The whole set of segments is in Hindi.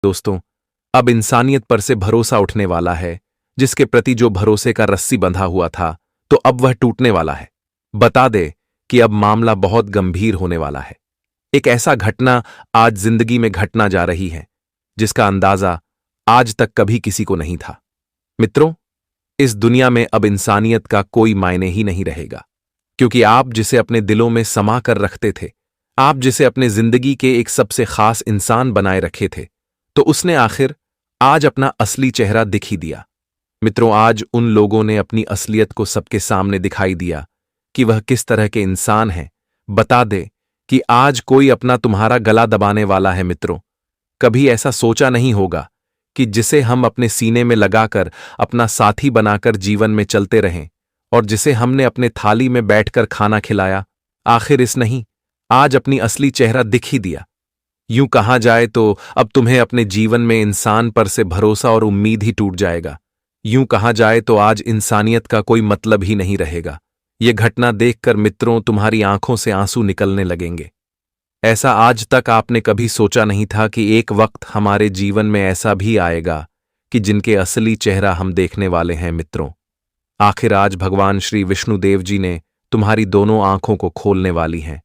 दोस्तों, अब इंसानियत पर से भरोसा उठने वाला है। जिसके प्रति जो भरोसे का रस्सी बंधा हुआ था, तो अब वह टूटने वाला है। बता दे कि अब मामला बहुत गंभीर होने वाला है। एक ऐसा घटना आज जिंदगी में घटना जा रही है जिसका अंदाजा आज तक कभी किसी को नहीं था। मित्रों, इस दुनिया में अब इंसानियत का कोई मायने ही नहीं रहेगा, क्योंकि आप जिसे अपने दिलों में समा कर रखते थे, आप जिसे अपने जिंदगी के एक सबसे खास इंसान बनाए रखे थे, तो उसने आखिर आज अपना असली चेहरा दिख ही दिया। मित्रों, आज उन लोगों ने अपनी असलियत को सबके सामने दिखाई दिया कि वह किस तरह के इंसान हैं। बता दे कि आज कोई अपना तुम्हारा गला दबाने वाला है। मित्रों, कभी ऐसा सोचा नहीं होगा कि जिसे हम अपने सीने में लगाकर अपना साथी बनाकर जीवन में चलते रहें और जिसे हमने अपने थाली में बैठकर खाना खिलाया, आखिर इस नहीं आज अपनी असली चेहरा दिख ही दिया। यूं कहा जाए तो अब तुम्हें अपने जीवन में इंसान पर से भरोसा और उम्मीद ही टूट जाएगा। यूं कहा जाए तो आज इंसानियत का कोई मतलब ही नहीं रहेगा। ये घटना देखकर मित्रों तुम्हारी आंखों से आंसू निकलने लगेंगे। ऐसा आज तक आपने कभी सोचा नहीं था कि एक वक्त हमारे जीवन में ऐसा भी आएगा कि जिनके असली चेहरा हम देखने वाले हैं। मित्रों, आखिर आज भगवान श्री विष्णुदेव जी ने तुम्हारी दोनों आंखों को खोलने वाली हैं,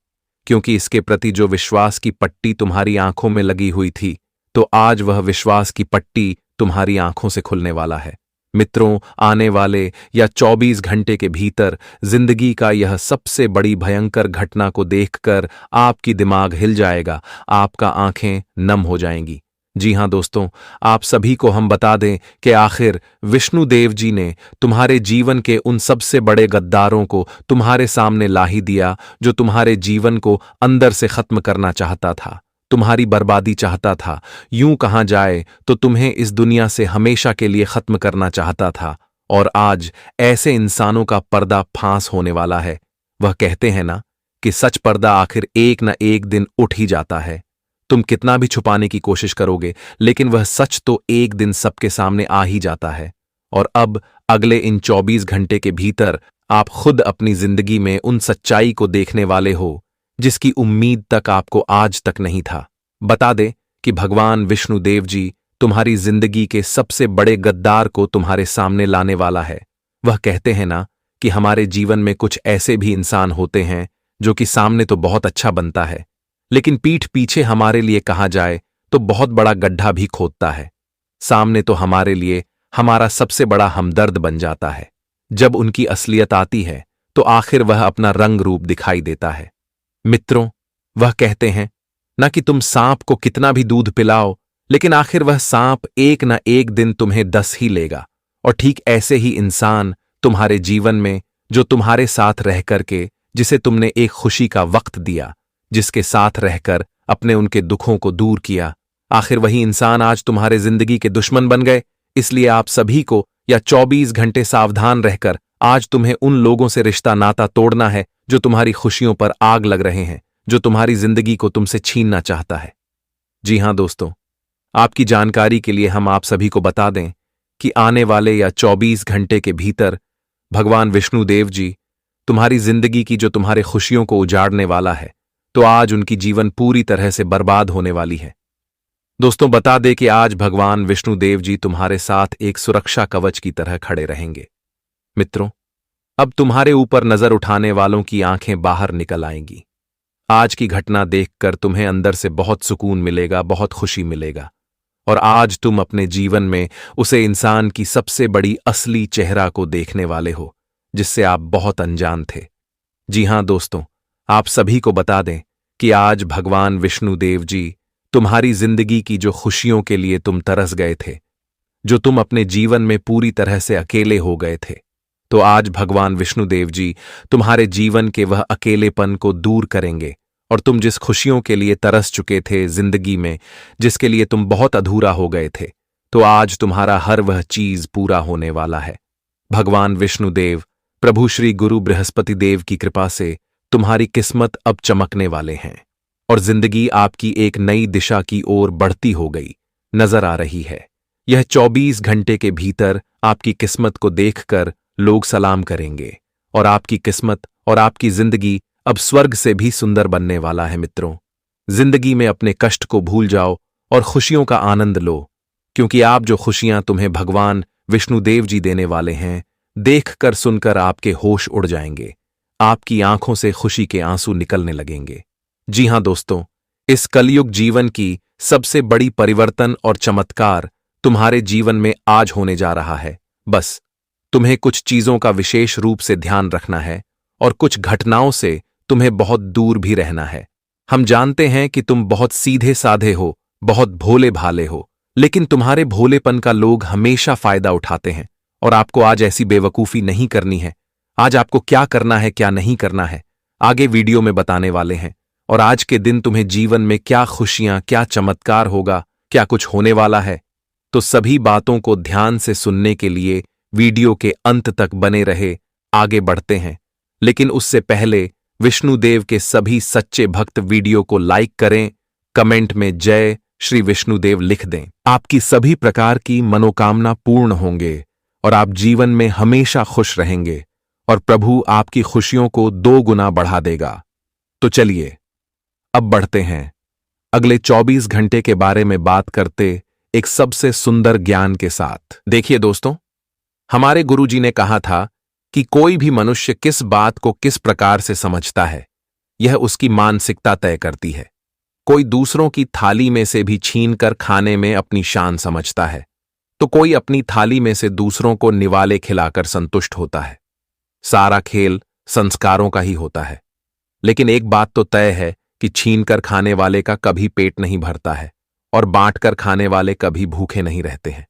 क्योंकि इसके प्रति जो विश्वास की पट्टी तुम्हारी आंखों में लगी हुई थी, तो आज वह विश्वास की पट्टी तुम्हारी आंखों से खुलने वाला है। मित्रों, आने वाले या 24 घंटे के भीतर जिंदगी का यह सबसे बड़ी भयंकर घटना को देखकर आपकी दिमाग हिल जाएगा, आपका आंखें नम हो जाएंगी। जी हां दोस्तों, आप सभी को हम बता दें कि आखिर विष्णुदेव जी ने तुम्हारे जीवन के उन सबसे बड़े गद्दारों को तुम्हारे सामने ला ही दिया, जो तुम्हारे जीवन को अंदर से खत्म करना चाहता था, तुम्हारी बर्बादी चाहता था। यूं कहा जाए तो तुम्हें इस दुनिया से हमेशा के लिए खत्म करना चाहता था। और आज ऐसे इंसानों का पर्दा फांस होने वाला है। वह कहते हैं ना कि सच पर्दा आखिर एक न एक दिन उठ ही जाता है। तुम कितना भी छुपाने की कोशिश करोगे, लेकिन वह सच तो एक दिन सबके सामने आ ही जाता है। और अब अगले इन 24 घंटे के भीतर आप खुद अपनी जिंदगी में उन सच्चाई को देखने वाले हो जिसकी उम्मीद तक आपको आज तक नहीं था। बता दे कि भगवान विष्णुदेव जी तुम्हारी जिंदगी के सबसे बड़े गद्दार को तुम्हारे सामने लाने वाला है। वह कहते हैं ना कि हमारे जीवन में कुछ ऐसे भी इंसान होते हैं जो कि सामने तो बहुत अच्छा बनता है, लेकिन पीठ पीछे हमारे लिए कहा जाए तो बहुत बड़ा गड्ढा भी खोदता है। सामने तो हमारे लिए हमारा सबसे बड़ा हमदर्द बन जाता है। जब उनकी असलियत आती है तो आखिर वह अपना रंग रूप दिखाई देता है। मित्रों, वह कहते हैं ना कि तुम सांप को कितना भी दूध पिलाओ, लेकिन आखिर वह सांप एक न एक दिन तुम्हें डस ही लेगा। और ठीक ऐसे ही इंसान तुम्हारे जीवन में जो तुम्हारे साथ रह करके, जिसे तुमने एक खुशी का वक्त दिया, जिसके साथ रहकर अपने उनके दुखों को दूर किया, आखिर वही इंसान आज तुम्हारे जिंदगी के दुश्मन बन गए। इसलिए आप सभी को या 24 घंटे सावधान रहकर आज तुम्हें उन लोगों से रिश्ता नाता तोड़ना है जो तुम्हारी खुशियों पर आग लग रहे हैं, जो तुम्हारी जिंदगी को तुमसे छीनना चाहता है। जी हां दोस्तों, आपकी जानकारी के लिए हम आप सभी को बता दें कि आने वाले या 24 घंटे के भीतर भगवान विष्णुदेव जी तुम्हारी जिंदगी की जो तुम्हारे खुशियों को उजाड़ने वाला है, तो आज उनकी जीवन पूरी तरह से बर्बाद होने वाली है। दोस्तों, बता दे कि आज भगवान विष्णुदेव जी तुम्हारे साथ एक सुरक्षा कवच की तरह खड़े रहेंगे। मित्रों, अब तुम्हारे ऊपर नजर उठाने वालों की आंखें बाहर निकल आएंगी। आज की घटना देखकर तुम्हें अंदर से बहुत सुकून मिलेगा, बहुत खुशी मिलेगा। और आज तुम अपने जीवन में उसे इंसान की सबसे बड़ी असली चेहरा को देखने वाले हो जिससे आप बहुत अनजान थे। जी हां दोस्तों, आप सभी को बता दें कि आज भगवान विष्णुदेव जी तुम्हारी जिंदगी की जो खुशियों के लिए तुम तरस गए थे, जो तुम अपने जीवन में पूरी तरह से अकेले हो गए थे, तो आज भगवान विष्णुदेव जी तुम्हारे जीवन के वह अकेलेपन को दूर करेंगे। और तुम जिस खुशियों के लिए तरस चुके थे जिंदगी में, जिसके लिए तुम बहुत अधूरा हो गए थे, तो आज तुम्हारा हर वह चीज पूरा होने वाला है। भगवान विष्णुदेव प्रभु श्री गुरु बृहस्पति देव की कृपा से तुम्हारी किस्मत अब चमकने वाले हैं और जिंदगी आपकी एक नई दिशा की ओर बढ़ती हो गई नजर आ रही है। यह 24 घंटे के भीतर आपकी किस्मत को देखकर लोग सलाम करेंगे और आपकी किस्मत और आपकी जिंदगी अब स्वर्ग से भी सुंदर बनने वाला है। मित्रों, जिंदगी में अपने कष्ट को भूल जाओ और खुशियों का आनंद लो, क्योंकि आप जो खुशियां तुम्हें भगवान विष्णुदेव जी देने वाले हैं, देखकर सुनकर आपके होश उड़ जाएंगे। आपकी आंखों से खुशी के आंसू निकलने लगेंगे। जी हां दोस्तों, इस कलयुग जीवन की सबसे बड़ी परिवर्तन और चमत्कार तुम्हारे जीवन में आज होने जा रहा है। बस तुम्हें कुछ चीजों का विशेष रूप से ध्यान रखना है और कुछ घटनाओं से तुम्हें बहुत दूर भी रहना है। हम जानते हैं कि तुम बहुत सीधे साधे हो, बहुत भोले भाले हो, लेकिन तुम्हारे भोलेपन का लोग हमेशा फायदा उठाते हैं और आपको आज ऐसी बेवकूफी नहीं करनी है। आज आपको क्या करना है, क्या नहीं करना है, आगे वीडियो में बताने वाले हैं। और आज के दिन तुम्हें जीवन में क्या खुशियां, क्या चमत्कार होगा, क्या कुछ होने वाला है, तो सभी बातों को ध्यान से सुनने के लिए वीडियो के अंत तक बने रहे। आगे बढ़ते हैं, लेकिन उससे पहले विष्णुदेव के सभी सच्चे भक्त वीडियो को लाइक करें, कमेंट में जय श्री विष्णुदेव लिख दें। आपकी सभी प्रकार की मनोकामना पूर्ण होंगे और आप जीवन में हमेशा खुश रहेंगे और प्रभु आपकी खुशियों को 2 गुना बढ़ा देगा। तो चलिए अब बढ़ते हैं अगले 24 घंटे के बारे में बात करते एक सबसे सुंदर ज्ञान के साथ। देखिए दोस्तों, हमारे गुरुजी ने कहा था कि कोई भी मनुष्य किस बात को किस प्रकार से समझता है, यह उसकी मानसिकता तय करती है। कोई दूसरों की थाली में से भी छीनकर खाने में अपनी शान समझता है, तो कोई अपनी थाली में से दूसरों को निवाले खिलाकर संतुष्ट होता है। सारा खेल संस्कारों का ही होता है। लेकिन एक बात तो तय है कि छीनकर खाने वाले का कभी पेट नहीं भरता है और बांटकर खाने वाले कभी भूखे नहीं रहते हैं।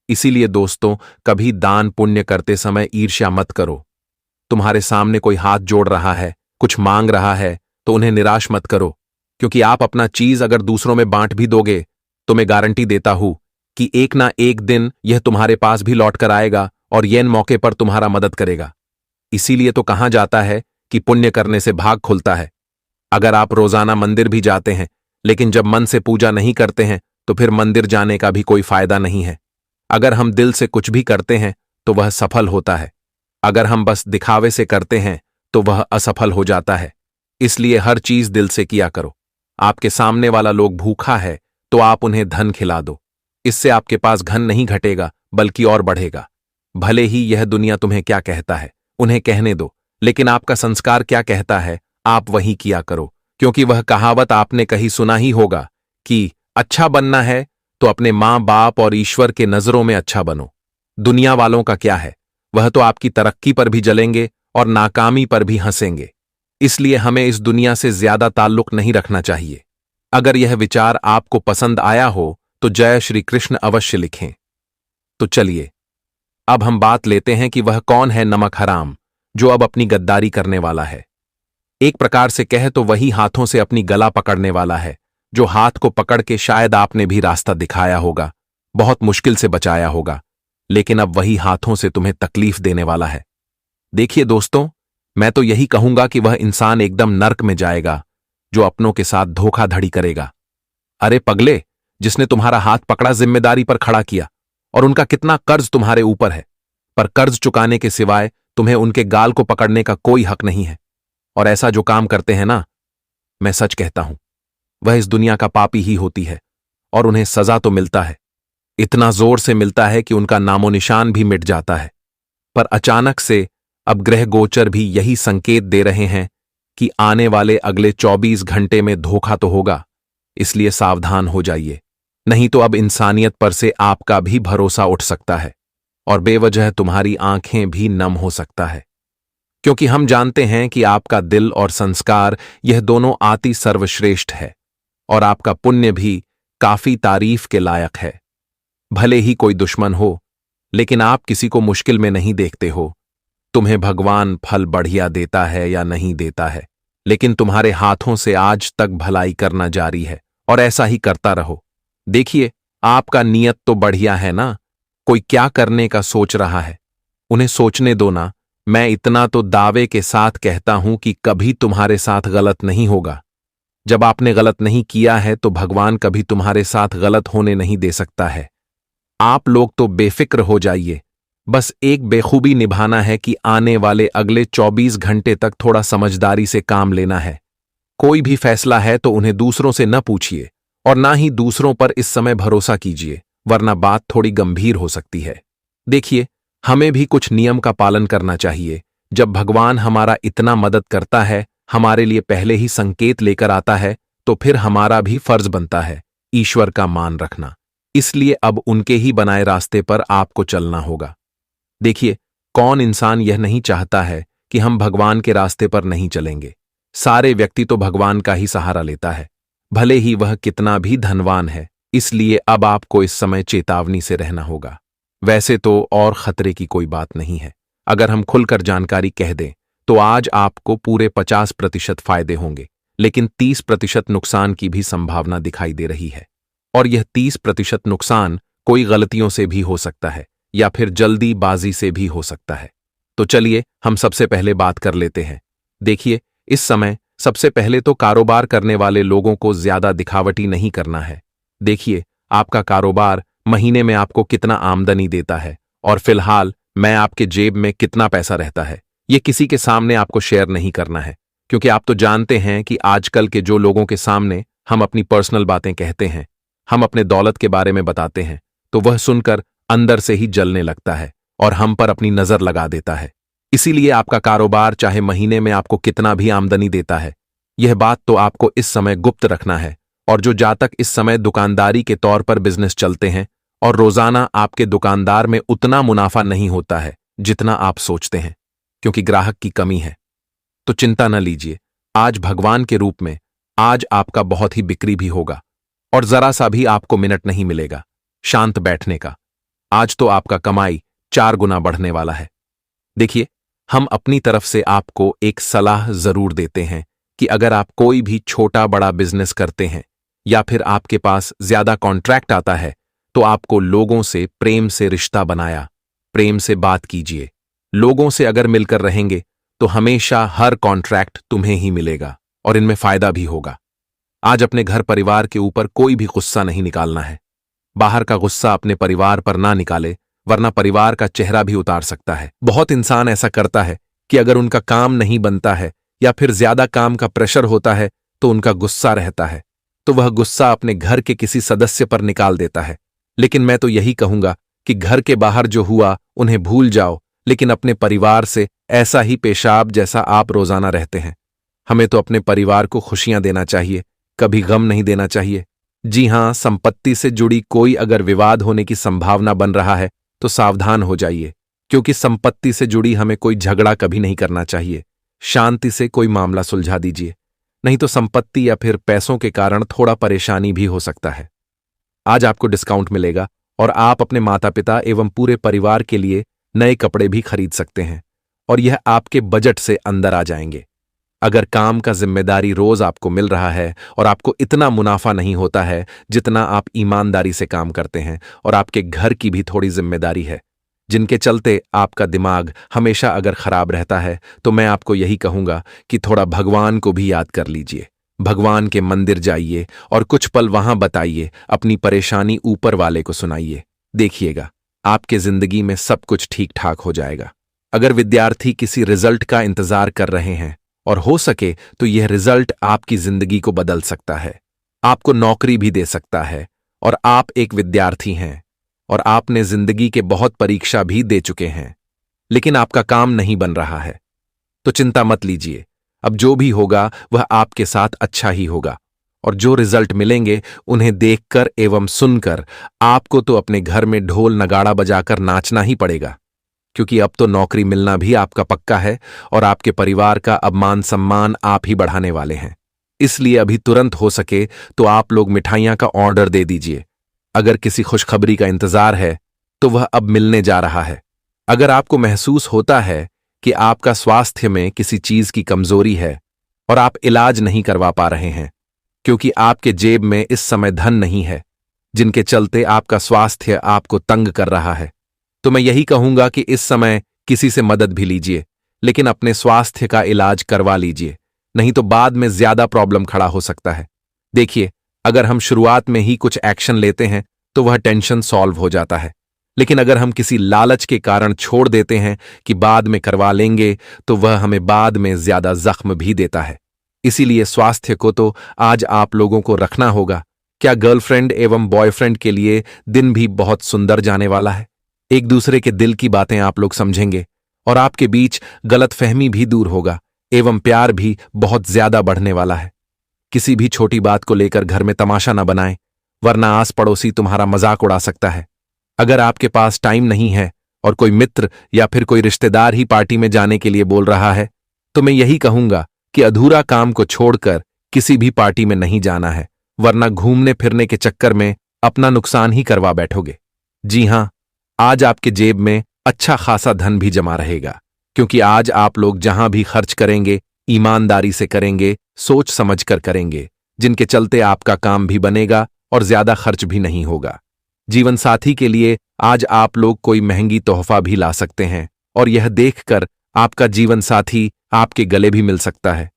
इसीलिए दोस्तों, कभी दान पुण्य करते समय ईर्ष्या मत करो। तुम्हारे सामने कोई हाथ जोड़ रहा है, कुछ मांग रहा है, तो उन्हें निराश मत करो, क्योंकि आप अपना चीज अगर दूसरों में बांट भी दोगे तो मैं गारंटी देता हूं कि एक ना एक दिन यह तुम्हारे पास भी लौट कर आएगा और येन मौके पर तुम्हारा मदद करेगा। इसीलिए तो कहा जाता है कि पुण्य करने से भाग खुलता है। अगर आप रोजाना मंदिर भी जाते हैं, लेकिन जब मन से पूजा नहीं करते हैं, तो फिर मंदिर जाने का भी कोई फायदा नहीं है। अगर हम दिल से कुछ भी करते हैं तो वह सफल होता है। अगर हम बस दिखावे से करते हैं तो वह असफल हो जाता है। इसलिए हर चीज दिल से किया करो। आपके सामने वाला लोग भूखा है तो आप उन्हें धन खिला दो। इससे आपके पास धन नहीं घटेगा बल्कि और बढ़ेगा। भले ही यह दुनिया तुम्हें क्या कहता है उन्हें कहने दो, लेकिन आपका संस्कार क्या कहता है आप वही किया करो, क्योंकि वह कहावत आपने कहीं सुना ही होगा कि अच्छा बनना है तो अपने मां बाप और ईश्वर के नजरों में अच्छा बनो। दुनिया वालों का क्या है, वह तो आपकी तरक्की पर भी जलेंगे और नाकामी पर भी हंसेंगे। इसलिए हमें इस दुनिया से ज्यादा ताल्लुक नहीं रखना चाहिए। अगर यह विचार आपको पसंद आया हो तो जय श्री कृष्ण अवश्य लिखें। तो चलिए अब हम बात लेते हैं कि वह कौन है नमक हराम जो अब अपनी गद्दारी करने वाला है। एक प्रकार से कहे तो वही हाथों से अपनी गला पकड़ने वाला है, जो हाथ को पकड़ के शायद आपने भी रास्ता दिखाया होगा, बहुत मुश्किल से बचाया होगा, लेकिन अब वही हाथों से तुम्हें तकलीफ देने वाला है। देखिए दोस्तों, मैं तो यही कहूंगा कि वह इंसान एकदम नर्क में जाएगा जो अपनों के साथ धोखाधड़ी करेगा। अरे पगले, जिसने तुम्हारा हाथ पकड़ा जिम्मेदारी पर खड़ा किया, और उनका कितना कर्ज तुम्हारे ऊपर है, पर कर्ज चुकाने के सिवाय तुम्हें उनके गाल को पकड़ने का कोई हक नहीं है। और ऐसा जो काम करते हैं ना, मैं सच कहता हूं, वह इस दुनिया का पापी ही होती है और उन्हें सजा तो मिलता है, इतना जोर से मिलता है कि उनका नामो निशान भी मिट जाता है। पर अचानक से अब ग्रह गोचर भी यही संकेत दे रहे हैं कि आने वाले अगले 24 घंटे में धोखा तो होगा। इसलिए सावधान हो जाइए, नहीं तो अब इंसानियत पर से आपका भी भरोसा उठ सकता है और बेवजह तुम्हारी आंखें भी नम हो सकता है, क्योंकि हम जानते हैं कि आपका दिल और संस्कार यह दोनों आति सर्वश्रेष्ठ है और आपका पुण्य भी काफी तारीफ के लायक है। भले ही कोई दुश्मन हो, लेकिन आप किसी को मुश्किल में नहीं देखते हो। तुम्हें भगवान फल बढ़िया देता है या नहीं देता है, लेकिन तुम्हारे हाथों से आज तक भलाई करना जारी है और ऐसा ही करता रहो। देखिए, आपका नियत तो बढ़िया है ना, कोई क्या करने का सोच रहा है, उन्हें सोचने दो ना। मैं इतना तो दावे के साथ कहता हूं कि कभी तुम्हारे साथ गलत नहीं होगा। जब आपने गलत नहीं किया है तो भगवान कभी तुम्हारे साथ गलत होने नहीं दे सकता है। आप लोग तो बेफिक्र हो जाइए, बस एक बेखूबी निभाना है कि आने वाले अगले 24 घंटे तक थोड़ा समझदारी से काम लेना है। कोई भी फैसला है तो उन्हें दूसरों से न पूछिए और ना ही दूसरों पर इस समय भरोसा कीजिए, वरना बात थोड़ी गंभीर हो सकती है। देखिए, हमें भी कुछ नियम का पालन करना चाहिए। जब भगवान हमारा इतना मदद करता है, हमारे लिए पहले ही संकेत लेकर आता है, तो फिर हमारा भी फर्ज बनता है ईश्वर का मान रखना। इसलिए अब उनके ही बनाए रास्ते पर आपको चलना होगा। देखिए, कौन इंसान यह नहीं चाहता है कि हम भगवान के रास्ते पर नहीं चलेंगे। सारे व्यक्ति तो भगवान का ही सहारा लेता है, भले ही वह कितना भी धनवान है। इसलिए अब आपको इस समय चेतावनी से रहना होगा। वैसे तो और खतरे की कोई बात नहीं है। अगर हम खुलकर जानकारी कह दें तो आज आपको पूरे 50% फायदे होंगे, लेकिन 30% नुकसान की भी संभावना दिखाई दे रही है। और यह 30% नुकसान कोई गलतियों से भी हो सकता है या फिर जल्दीबाजी से भी हो सकता है। तो चलिए हम सबसे पहले बात कर लेते हैं। देखिए, इस समय सबसे पहले तो कारोबार करने वाले लोगों को ज्यादा दिखावटी नहीं करना है। देखिए, आपका कारोबार महीने में आपको कितना आमदनी देता है और फिलहाल मैं आपके जेब में कितना पैसा रहता है, ये किसी के सामने आपको शेयर नहीं करना है, क्योंकि आप तो जानते हैं कि आजकल के जो लोगों के सामने हम अपनी पर्सनल बातें कहते हैं, हम अपने दौलत के बारे में बताते हैं, तो वह सुनकर अंदर से ही जलने लगता है और हम पर अपनी नजर लगा देता है। इसीलिए आपका कारोबार चाहे महीने में आपको कितना भी आमदनी देता है, यह बात तो आपको इस समय गुप्त रखना है। और जो जातक इस समय दुकानदारी के तौर पर बिजनेस चलते हैं और रोजाना आपके दुकानदार में उतना मुनाफा नहीं होता है जितना आप सोचते हैं, क्योंकि ग्राहक की कमी है, तो चिंता न लीजिए। आज भगवान के रूप में आज आपका बहुत ही बिक्री भी होगा और जरा सा भी आपको मिनट नहीं मिलेगा शांत बैठने का। आज तो आपका कमाई 4 गुना बढ़ने वाला है। देखिए, हम अपनी तरफ से आपको एक सलाह जरूर देते हैं कि अगर आप कोई भी छोटा बड़ा बिजनेस करते हैं या फिर आपके पास ज्यादा कॉन्ट्रैक्ट आता है, तो आपको लोगों से प्रेम से रिश्ता बनाया, प्रेम से बात कीजिए। लोगों से अगर मिलकर रहेंगे तो हमेशा हर कॉन्ट्रैक्ट तुम्हें ही मिलेगा और इनमें फायदा भी होगा। आज अपने घर परिवार के ऊपर कोई भी गुस्सा नहीं निकालना है। बाहर का गुस्सा अपने परिवार पर ना निकाले, वरना परिवार का चेहरा भी उतार सकता है। बहुत इंसान ऐसा करता है कि अगर उनका काम नहीं बनता है या फिर ज्यादा काम का प्रेशर होता है तो उनका गुस्सा रहता है, तो वह गुस्सा अपने घर के किसी सदस्य पर निकाल देता है। लेकिन मैं तो यही कहूंगा कि घर के बाहर जो हुआ उन्हें भूल जाओ, लेकिन अपने परिवार से ऐसा ही पेशाब जैसा आप रोजाना रहते हैं। हमें तो अपने परिवार को खुशियां देना चाहिए, कभी गम नहीं देना चाहिए। जी हां, संपत्ति से जुड़ी कोई अगर विवाद होने की संभावना बन रहा है तो सावधान हो जाइए, क्योंकि संपत्ति से जुड़ी हमें कोई झगड़ा कभी नहीं करना चाहिए। शांति से कोई मामला सुलझा दीजिए, नहीं तो संपत्ति या फिर पैसों के कारण थोड़ा परेशानी भी हो सकता है। आज आपको डिस्काउंट मिलेगा और आप अपने माता पिता एवं पूरे परिवार के लिए नए कपड़े भी खरीद सकते हैं और यह आपके बजट से अंदर आ जाएंगे। अगर काम का जिम्मेदारी रोज आपको मिल रहा है और आपको इतना मुनाफा नहीं होता है जितना आप ईमानदारी से काम करते हैं, और आपके घर की भी थोड़ी जिम्मेदारी है जिनके चलते आपका दिमाग हमेशा अगर खराब रहता है, तो मैं आपको यही कहूंगा कि थोड़ा भगवान को भी याद कर लीजिए। भगवान के मंदिर जाइए और कुछ पल वहां बताइए, अपनी परेशानी ऊपर वाले को सुनाइए। देखिएगा, आपके जिंदगी में सब कुछ ठीक ठाक हो जाएगा। अगर विद्यार्थी किसी रिजल्ट का इंतजार कर रहे हैं और हो सके तो यह रिजल्ट आपकी जिंदगी को बदल सकता है, आपको नौकरी भी दे सकता है। और आप एक विद्यार्थी हैं और आपने जिंदगी के बहुत परीक्षा भी दे चुके हैं, लेकिन आपका काम नहीं बन रहा है, तो चिंता मत लीजिए। अब जो भी होगा वह आपके साथ अच्छा ही होगा, और जो रिजल्ट मिलेंगे उन्हें देखकर एवं सुनकर आपको तो अपने घर में ढोल नगाड़ा बजाकर नाचना ही पड़ेगा, क्योंकि अब तो नौकरी मिलना भी आपका पक्का है और आपके परिवार का अब मान सम्मान आप ही बढ़ाने वाले हैं। इसलिए अभी तुरंत हो सके तो आप लोग मिठाइयां का ऑर्डर दे दीजिए। अगर किसी खुशखबरी का इंतजार है तो वह अब मिलने जा रहा है। अगर आपको महसूस होता है कि आपका स्वास्थ्य में किसी चीज की कमजोरी है और आप इलाज नहीं करवा पा रहे हैं क्योंकि आपके जेब में इस समय धन नहीं है, जिनके चलते आपका स्वास्थ्य आपको तंग कर रहा है, तो मैं यही कहूंगा कि इस समय किसी से मदद भी लीजिए, लेकिन अपने स्वास्थ्य का इलाज करवा लीजिए, नहीं तो बाद में ज्यादा प्रॉब्लम खड़ा हो सकता है। देखिए, अगर हम शुरुआत में ही कुछ एक्शन लेते हैं तो वह टेंशन सॉल्व हो जाता है, लेकिन अगर हम किसी लालच के कारण छोड़ देते हैं कि बाद में करवा लेंगे, तो वह हमें बाद में ज्यादा जख्म भी देता है। इसीलिए स्वास्थ्य को तो आज आप लोगों को रखना होगा, क्या गर्लफ्रेंड एवं बॉयफ्रेंड के लिए दिन भी बहुत सुंदर जाने वाला है? एक दूसरे के दिल की बातें आप लोग समझेंगे और आपके बीच गलतफहमी भी दूर होगा एवं प्यार भी बहुत ज्यादा बढ़ने वाला है। किसी भी छोटी बात को लेकर घर में तमाशा न बनाएं, वरना आस पड़ोसी तुम्हारा मजाक उड़ा सकता है। अगर आपके पास टाइम नहीं है और कोई मित्र या फिर कोई रिश्तेदार ही पार्टी में जाने के लिए बोल रहा है, तो मैं यही कहूंगा कि अधूरा काम को छोड़कर किसी भी पार्टी में नहीं जाना है, वरना घूमने फिरने के चक्कर में अपना नुकसान ही करवा बैठोगे। जी हां, आज आपके जेब में अच्छा खासा धन भी जमा रहेगा, क्योंकि आज आप लोग जहां भी खर्च करेंगे ईमानदारी से करेंगे, सोच समझ कर करेंगे, जिनके चलते आपका काम भी बनेगा और ज्यादा खर्च भी नहीं होगा। जीवन साथी के लिए आज आप लोग कोई महंगी तोहफा भी ला सकते हैं और यह देखकर आपका जीवन साथी आपके गले भी मिल सकता है।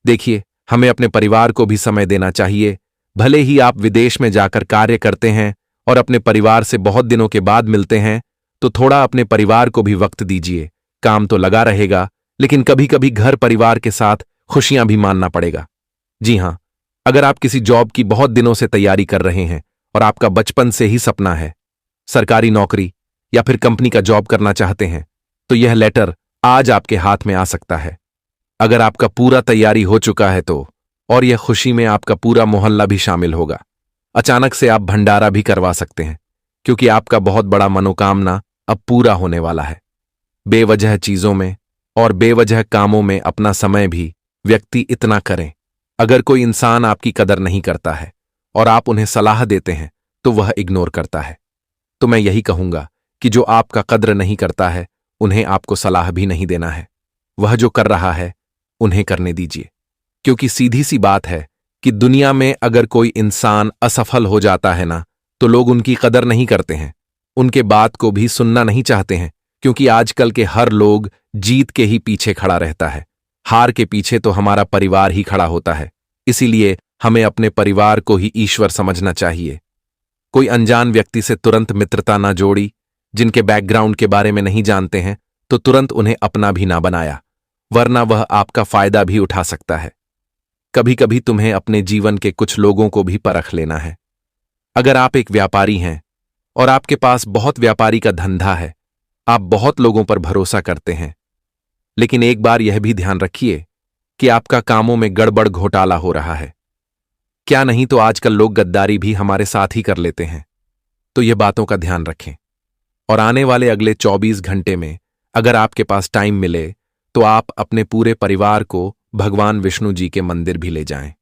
देखिए, हमें अपने परिवार को भी समय देना चाहिए। भले ही आप विदेश में जाकर कार्य करते हैं और अपने परिवार से बहुत दिनों के बाद मिलते हैं, तो थोड़ा अपने परिवार को भी वक्त दीजिए। काम तो लगा रहेगा, लेकिन कभी कभी घर परिवार के साथ खुशियां भी मानना पड़ेगा। जी हां, अगर आप किसी जॉब की बहुत दिनों से तैयारी कर रहे हैं और आपका बचपन से ही सपना है सरकारी नौकरी या फिर कंपनी का जॉब करना चाहते हैं, तो यह लेटर आज आपके हाथ में आ सकता है। अगर आपका पूरा तैयारी हो चुका है तो, और यह खुशी में आपका पूरा मोहल्ला भी शामिल होगा। अचानक से आप भंडारा भी करवा सकते हैं, क्योंकि आपका बहुत बड़ा मनोकामना अब पूरा होने वाला है। बेवजह चीजों में और बेवजह कामों में अपना समय भी व्यक्ति इतना करें। अगर कोई इंसान आपकी कदर नहीं करता है और आप उन्हें सलाह देते हैं, तो वह इग्नोर करता है। तो मैं यही कहूंगा कि जो आपका कद्र नहीं करता है, उन्हें आपको सलाह भी नहीं देना है। वह जो कर रहा है उन्हें करने दीजिए, क्योंकि सीधी सी बात है कि दुनिया में अगर कोई इंसान असफल हो जाता है ना, तो लोग उनकी कदर नहीं करते हैं, उनके बात को भी सुनना नहीं चाहते हैं, क्योंकि आजकल के हर लोग जीत के ही पीछे खड़ा रहता है। हार के पीछे तो हमारा परिवार ही खड़ा होता है। इसीलिए हमें अपने परिवार को ही ईश्वर समझना चाहिए। कोई अनजान व्यक्ति से तुरंत मित्रता ना जोड़ी, जिनके बैकग्राउंड के बारे में नहीं जानते हैं, तो तुरंत उन्हें अपना भी ना बनाया, वरना वह आपका फायदा भी उठा सकता है। कभी कभी तुम्हें अपने जीवन के कुछ लोगों को भी परख लेना है। अगर आप एक व्यापारी हैं और आपके पास बहुत व्यापारी का धंधा है, आप बहुत लोगों पर भरोसा करते हैं, लेकिन एक बार यह भी ध्यान रखिए कि आपका कामों में गड़बड़ घोटाला हो रहा है। क्या नहीं तो आजकल लोग गद्दारी भी हमारे साथ ही कर लेते हैं। तो ये बातों का ध्यान रखें। और आने वाले अगले 24 घंटे में अगर आपके पास टाइम मिले, तो आप अपने पूरे परिवार को भगवान विष्णु जी के मंदिर भी ले जाएं।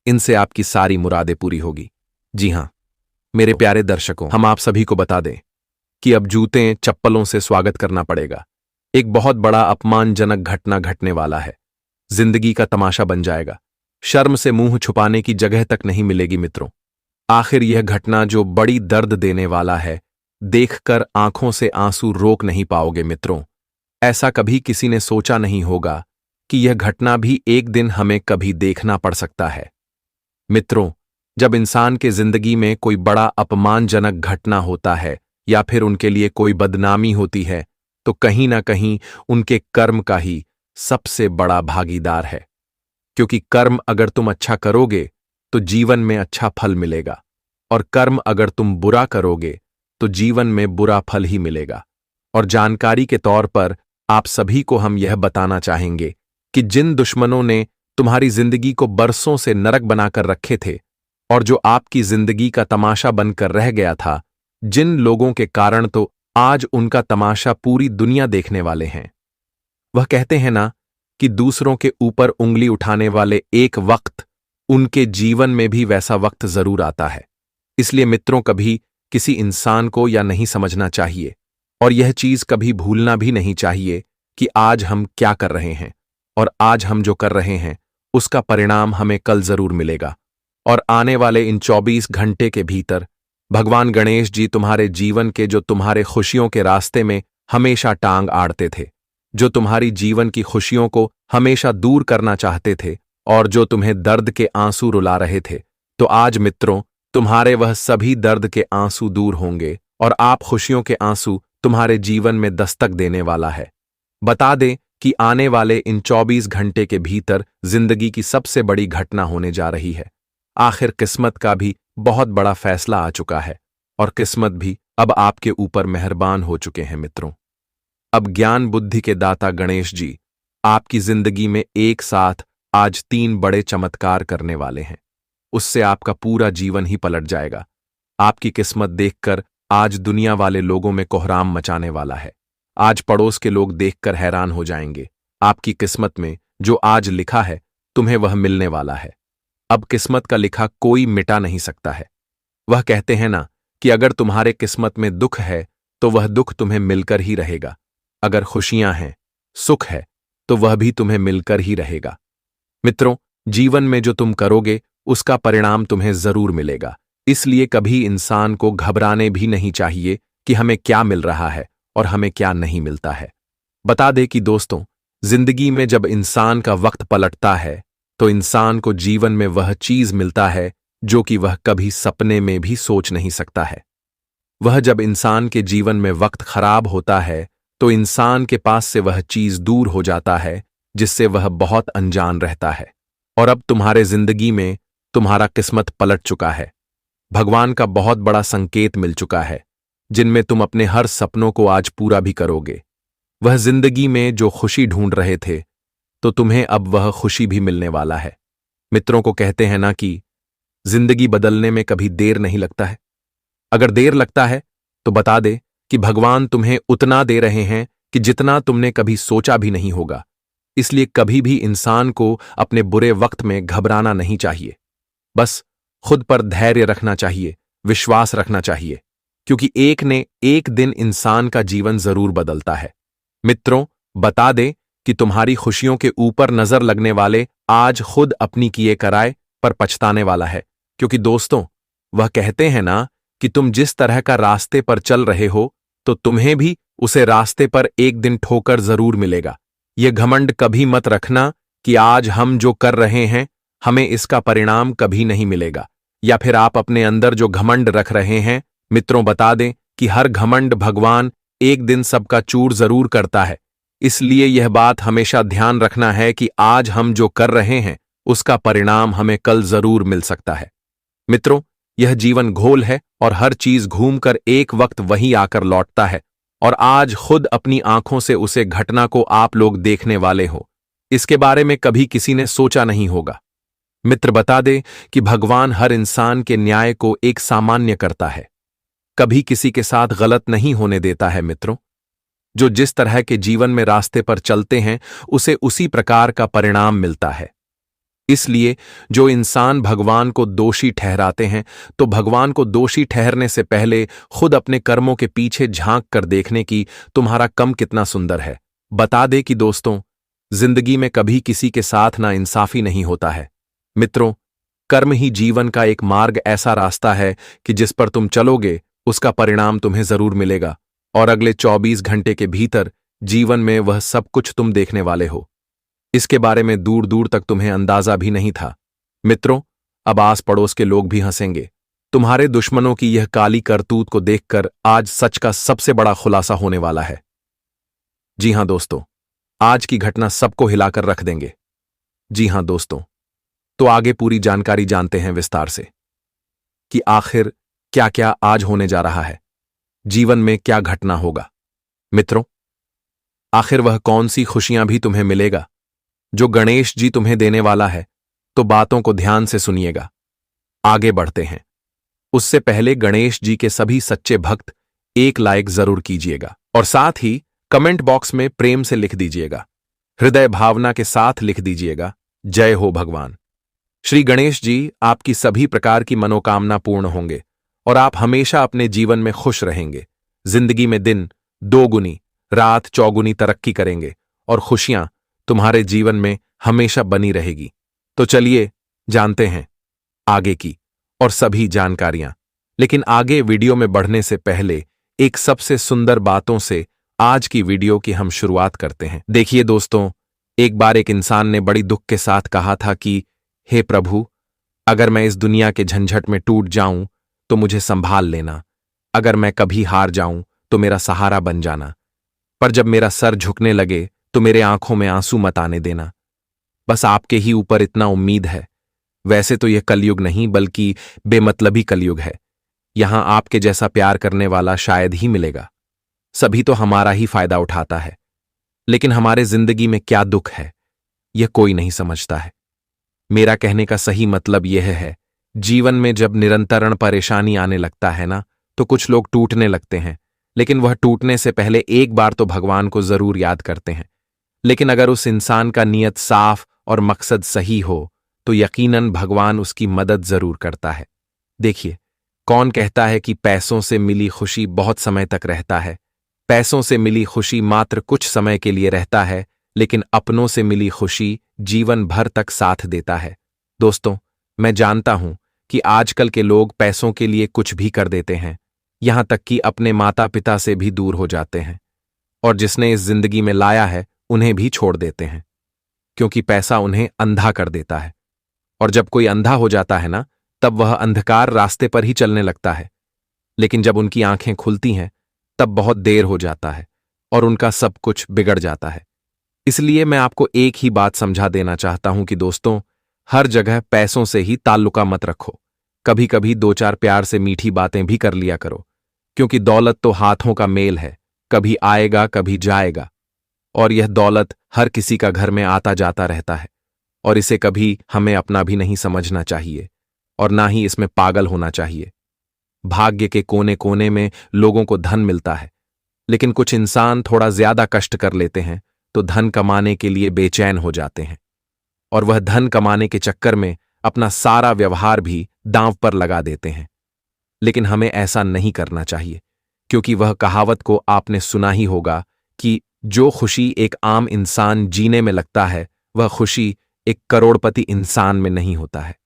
इनसे आपकी सारी मुरादें पूरी होगी। जी हां, मेरे प्यारे दर्शकों, हम आप सभी को बता दें कि अब जूते चप्पलों से स्वागत करना पड़ेगा। एक बहुत बड़ा अपमानजनक घटना घटने वाला है। जिंदगी का तमाशा बन जाएगा। शर्म से मुंह छुपाने की जगह तक नहीं मिलेगी मित्रों। आखिर यह घटना जो बड़ी दर्द देने वाला है, देखकर आंखों से आंसू रोक नहीं पाओगे मित्रों। ऐसा कभी किसी ने सोचा नहीं होगा कि यह घटना भी एक दिन हमें कभी देखना पड़ सकता है। मित्रों, जब इंसान के जिंदगी में कोई बड़ा अपमानजनक घटना होता है या फिर उनके लिए कोई बदनामी होती है, तो कहीं ना कहीं उनके कर्म का ही सबसे बड़ा भागीदार है। क्योंकि कर्म अगर तुम अच्छा करोगे तो जीवन में अच्छा फल मिलेगा, और कर्म अगर तुम बुरा करोगे तो जीवन में बुरा फल ही मिलेगा। और जानकारी के तौर पर आप सभी को हम यह बताना चाहेंगे कि जिन दुश्मनों ने तुम्हारी जिंदगी को बरसों से नरक बनाकर रखे थे और जो आपकी जिंदगी का तमाशा बनकर रह गया था, जिन लोगों के कारण तो आज उनका तमाशा पूरी दुनिया देखने वाले हैं। वह कहते हैं ना कि दूसरों के ऊपर उंगली उठाने वाले एक वक्त उनके जीवन में भी वैसा वक्त जरूर आता है। इसलिए मित्रों, कभी किसी इंसान को या नहीं समझना चाहिए, और यह चीज कभी भूलना भी नहीं चाहिए कि आज हम क्या कर रहे हैं, और आज हम जो कर रहे हैं उसका परिणाम हमें कल जरूर मिलेगा। और आने वाले इन 24 घंटे के भीतर भगवान गणेश जी तुम्हारे जीवन के, जो तुम्हारे खुशियों के रास्ते में हमेशा टांग आड़ते थे, जो तुम्हारी जीवन की खुशियों को हमेशा दूर करना चाहते थे और जो तुम्हें दर्द के आंसू रुला रहे थे, तो आज मित्रों तुम्हारे वह सभी दर्द के आंसू दूर होंगे और आप खुशियों के आंसू तुम्हारे जीवन में दस्तक देने वाला है। बता दें कि आने वाले इन 24 घंटे के भीतर जिंदगी की सबसे बड़ी घटना होने जा रही है। आखिर किस्मत का भी बहुत बड़ा फैसला आ चुका है और किस्मत भी अब आपके ऊपर मेहरबान हो चुके हैं मित्रों। अब ज्ञान बुद्धि के दाता गणेश जी आपकी जिंदगी में एक साथ आज 3 बड़े चमत्कार करने वाले हैं। उससे आपका पूरा जीवन ही पलट जाएगा। आपकी किस्मत देखकर आज दुनिया वाले लोगों में कोहराम मचाने वाला है। आज पड़ोस के लोग देखकर हैरान हो जाएंगे। आपकी किस्मत में जो आज लिखा है तुम्हें वह मिलने वाला है। अब किस्मत का लिखा कोई मिटा नहीं सकता है। वह कहते हैं ना कि अगर तुम्हारे किस्मत में दुख है तो वह दुख तुम्हें मिलकर ही रहेगा। अगर खुशियां हैं, सुख है, तो वह भी तुम्हें मिलकर ही रहेगा। मित्रों, जीवन में जो तुम करोगे उसका परिणाम तुम्हें जरूर मिलेगा। इसलिए कभी इंसान को घबराने भी नहीं चाहिए कि हमें क्या मिल रहा है और हमें क्या नहीं मिलता है। बता दे कि दोस्तों, जिंदगी में जब इंसान का वक्त पलटता है तो इंसान को जीवन में वह चीज मिलता है जो कि वह कभी सपने में भी सोच नहीं सकता है। वह जब इंसान के जीवन में वक्त खराब होता है तो इंसान के पास से वह चीज दूर हो जाता है जिससे वह बहुत अनजान रहता है। और अब तुम्हारे जिंदगी में तुम्हारा किस्मत पलट चुका है। भगवान का बहुत बड़ा संकेत मिल चुका है जिनमें तुम अपने हर सपनों को आज पूरा भी करोगे। वह जिंदगी में जो खुशी ढूंढ रहे थे तो तुम्हें अब वह खुशी भी मिलने वाला है। मित्रों को कहते हैं ना कि जिंदगी बदलने में कभी देर नहीं लगता है। अगर देर लगता है तो बता दे कि भगवान तुम्हें उतना दे रहे हैं कि जितना तुमने कभी सोचा भी नहीं होगा। इसलिए कभी भी इंसान को अपने बुरे वक्त में घबराना नहीं चाहिए। बस खुद पर धैर्य रखना चाहिए, विश्वास रखना चाहिए, क्योंकि एक ने एक दिन इंसान का जीवन जरूर बदलता है। मित्रों, बता दे कि तुम्हारी खुशियों के ऊपर नजर लगने वाले आज खुद अपनी किए कराए पर पछताने वाला है। क्योंकि दोस्तों, वह कहते हैं ना कि तुम जिस तरह का रास्ते पर चल रहे हो तो तुम्हें भी उसे रास्ते पर एक दिन ठोकर जरूर मिलेगा। यह घमंड कभी मत रखना कि आज हम जो कर रहे हैं हमें इसका परिणाम कभी नहीं मिलेगा, या फिर आप अपने अंदर जो घमंड रख रहे हैं। मित्रों, बता दें कि हर घमंड भगवान एक दिन सबका चूर जरूर करता है। इसलिए यह बात हमेशा ध्यान रखना है कि आज हम जो कर रहे हैं उसका परिणाम हमें कल जरूर मिल सकता है। मित्रों, यह जीवन घोल है और हर चीज घूमकर एक वक्त वहीं आकर लौटता है, और आज खुद अपनी आंखों से उसे घटना को आप लोग देखने वाले हो। इसके बारे में कभी किसी ने सोचा नहीं होगा। मित्र, बता दे कि भगवान हर इंसान के न्याय को एक सामान्य करता है, कभी किसी के साथ गलत नहीं होने देता है। मित्रों, जो जिस तरह के जीवन में रास्ते पर चलते हैं उसे उसी प्रकार का परिणाम मिलता है। इसलिए जो इंसान भगवान को दोषी ठहराते हैं तो भगवान को दोषी ठहरने से पहले खुद अपने कर्मों के पीछे झांक कर देखने की तुम्हारा कम कितना सुंदर है। बता दे कि दोस्तों, जिंदगी में कभी किसी के साथ ना इंसाफी नहीं होता है। मित्रों, कर्म ही जीवन का एक मार्ग, ऐसा रास्ता है कि जिस पर तुम चलोगे उसका परिणाम तुम्हें जरूर मिलेगा, और अगले 24 घंटे के भीतर जीवन में वह सब कुछ तुम देखने वाले हो। इसके बारे में दूर दूर तक तुम्हें अंदाजा भी नहीं था। मित्रों, अब आस पड़ोस के लोग भी हंसेंगे। तुम्हारे दुश्मनों की यह काली करतूत को देखकर आज सच का सबसे बड़ा खुलासा होने वाला है। जी हां दोस्तों, आज की घटना सबको हिलाकर रख देंगे। जी हां दोस्तों, तो आगे पूरी जानकारी जानते हैं विस्तार से कि आखिर क्या क्या आज होने जा रहा है, जीवन में क्या घटना होगा। मित्रों, आखिर वह कौन सी खुशियां भी तुम्हें मिलेगा जो गणेश जी तुम्हें देने वाला है। तो बातों को ध्यान से सुनिएगा। आगे बढ़ते हैं। उससे पहले गणेश जी के सभी सच्चे भक्त एक लाइक जरूर कीजिएगा और साथ ही कमेंट बॉक्स में प्रेम से लिख दीजिएगा, हृदय भावना के साथ लिख दीजिएगा, जय हो भगवान। श्री गणेश जी आपकी सभी प्रकार की मनोकामना पूर्ण होंगे और आप हमेशा अपने जीवन में खुश रहेंगे। जिंदगी में दिन दोगुनी, रात चौगुनी तरक्की करेंगे और खुशियां तुम्हारे जीवन में हमेशा बनी रहेगी। तो चलिए जानते हैं आगे की और सभी जानकारियां। लेकिन आगे वीडियो में बढ़ने से पहले एक सबसे सुंदर बातों से आज की वीडियो की हम शुरुआत करते हैं। देखिए दोस्तों, एक बार एक इंसान ने बड़ी दुख के साथ कहा था कि हे प्रभु, अगर मैं इस दुनिया के झंझट में टूट जाऊं तो मुझे संभाल लेना, अगर मैं कभी हार जाऊं तो मेरा सहारा बन जाना, पर जब मेरा सर झुकने लगे तो मेरे आंखों में आंसू मत आने देना। बस आपके ही ऊपर इतना उम्मीद है, वैसे तो यह कलयुग नहीं बल्कि बेमतलबी कलयुग है। यहां आपके जैसा प्यार करने वाला शायद ही मिलेगा। सभी तो हमारा ही फायदा उठाता है, लेकिन हमारे जिंदगी में क्या दुख है यह कोई नहीं समझता है। मेरा कहने का सही मतलब यह है, जीवन में जब निरंतरण परेशानी आने लगता है ना, तो कुछ लोग टूटने लगते हैं, लेकिन वह टूटने से पहले एक बार तो भगवान को जरूर याद करते हैं। लेकिन अगर उस इंसान का नियत साफ और मकसद सही हो तो यकीनन भगवान उसकी मदद जरूर करता है। देखिए, कौन कहता है कि पैसों से मिली खुशी बहुत समय तक रहता है? पैसों से मिली खुशी मात्र कुछ समय के लिए रहता है, लेकिन अपनों से मिली खुशी जीवन भर तक साथ देता है। दोस्तों, मैं जानता हूं कि आजकल के लोग पैसों के लिए कुछ भी कर देते हैं, यहां तक कि अपने माता पिता से भी दूर हो जाते हैं, और जिसने इस जिंदगी में लाया है उन्हें भी छोड़ देते हैं, क्योंकि पैसा उन्हें अंधा कर देता है। और जब कोई अंधा हो जाता है ना, तब वह अंधकार रास्ते पर ही चलने लगता है। लेकिन जब उनकी आंखें खुलती हैं तब बहुत देर हो जाता है और उनका सब कुछ बिगड़ जाता है। इसलिए मैं आपको एक ही बात समझा देना चाहता हूं कि दोस्तों, हर जगह पैसों से ही ताल्लुका मत रखो। कभी कभी दो चार प्यार से मीठी बातें भी कर लिया करो, क्योंकि दौलत तो हाथों का मेल है, कभी आएगा कभी जाएगा। और यह दौलत हर किसी का घर में आता जाता रहता है, और इसे कभी हमें अपना भी नहीं समझना चाहिए और ना ही इसमें पागल होना चाहिए। भाग्य के कोने कोने में लोगों को धन मिलता है, लेकिन कुछ इंसान थोड़ा ज्यादा कष्ट कर लेते हैं तो धन कमाने के लिए बेचैन हो जाते हैं, और वह धन कमाने के चक्कर में अपना सारा व्यवहार भी दांव पर लगा देते हैं। लेकिन हमें ऐसा नहीं करना चाहिए, क्योंकि वह कहावत को आपने सुना ही होगा कि जो खुशी एक आम इंसान जीने में लगता है, वह खुशी एक करोड़पति इंसान में नहीं होता है।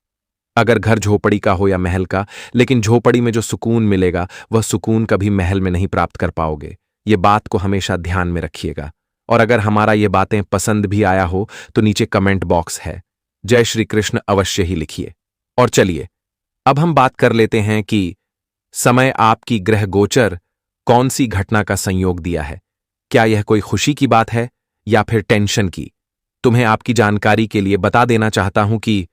अगर घर झोपड़ी का हो या महल का, लेकिन झोपड़ी में जो सुकून मिलेगा वह सुकून कभी महल में नहीं प्राप्त कर पाओगे। ये बात को हमेशा ध्यान में रखिएगा। और अगर हमारा ये बातें पसंद भी आया हो तो नीचे कमेंट बॉक्स है, जय श्री कृष्ण अवश्य ही लिखिए। और चलिए, अब हम बात कर लेते हैं कि समय आपकी ग्रह गोचर कौन सी घटना का संयोग दिया है। क्या यह कोई खुशी की बात है या फिर टेंशन की? तुम्हें आपकी जानकारी के लिए बता देना चाहता हूं कि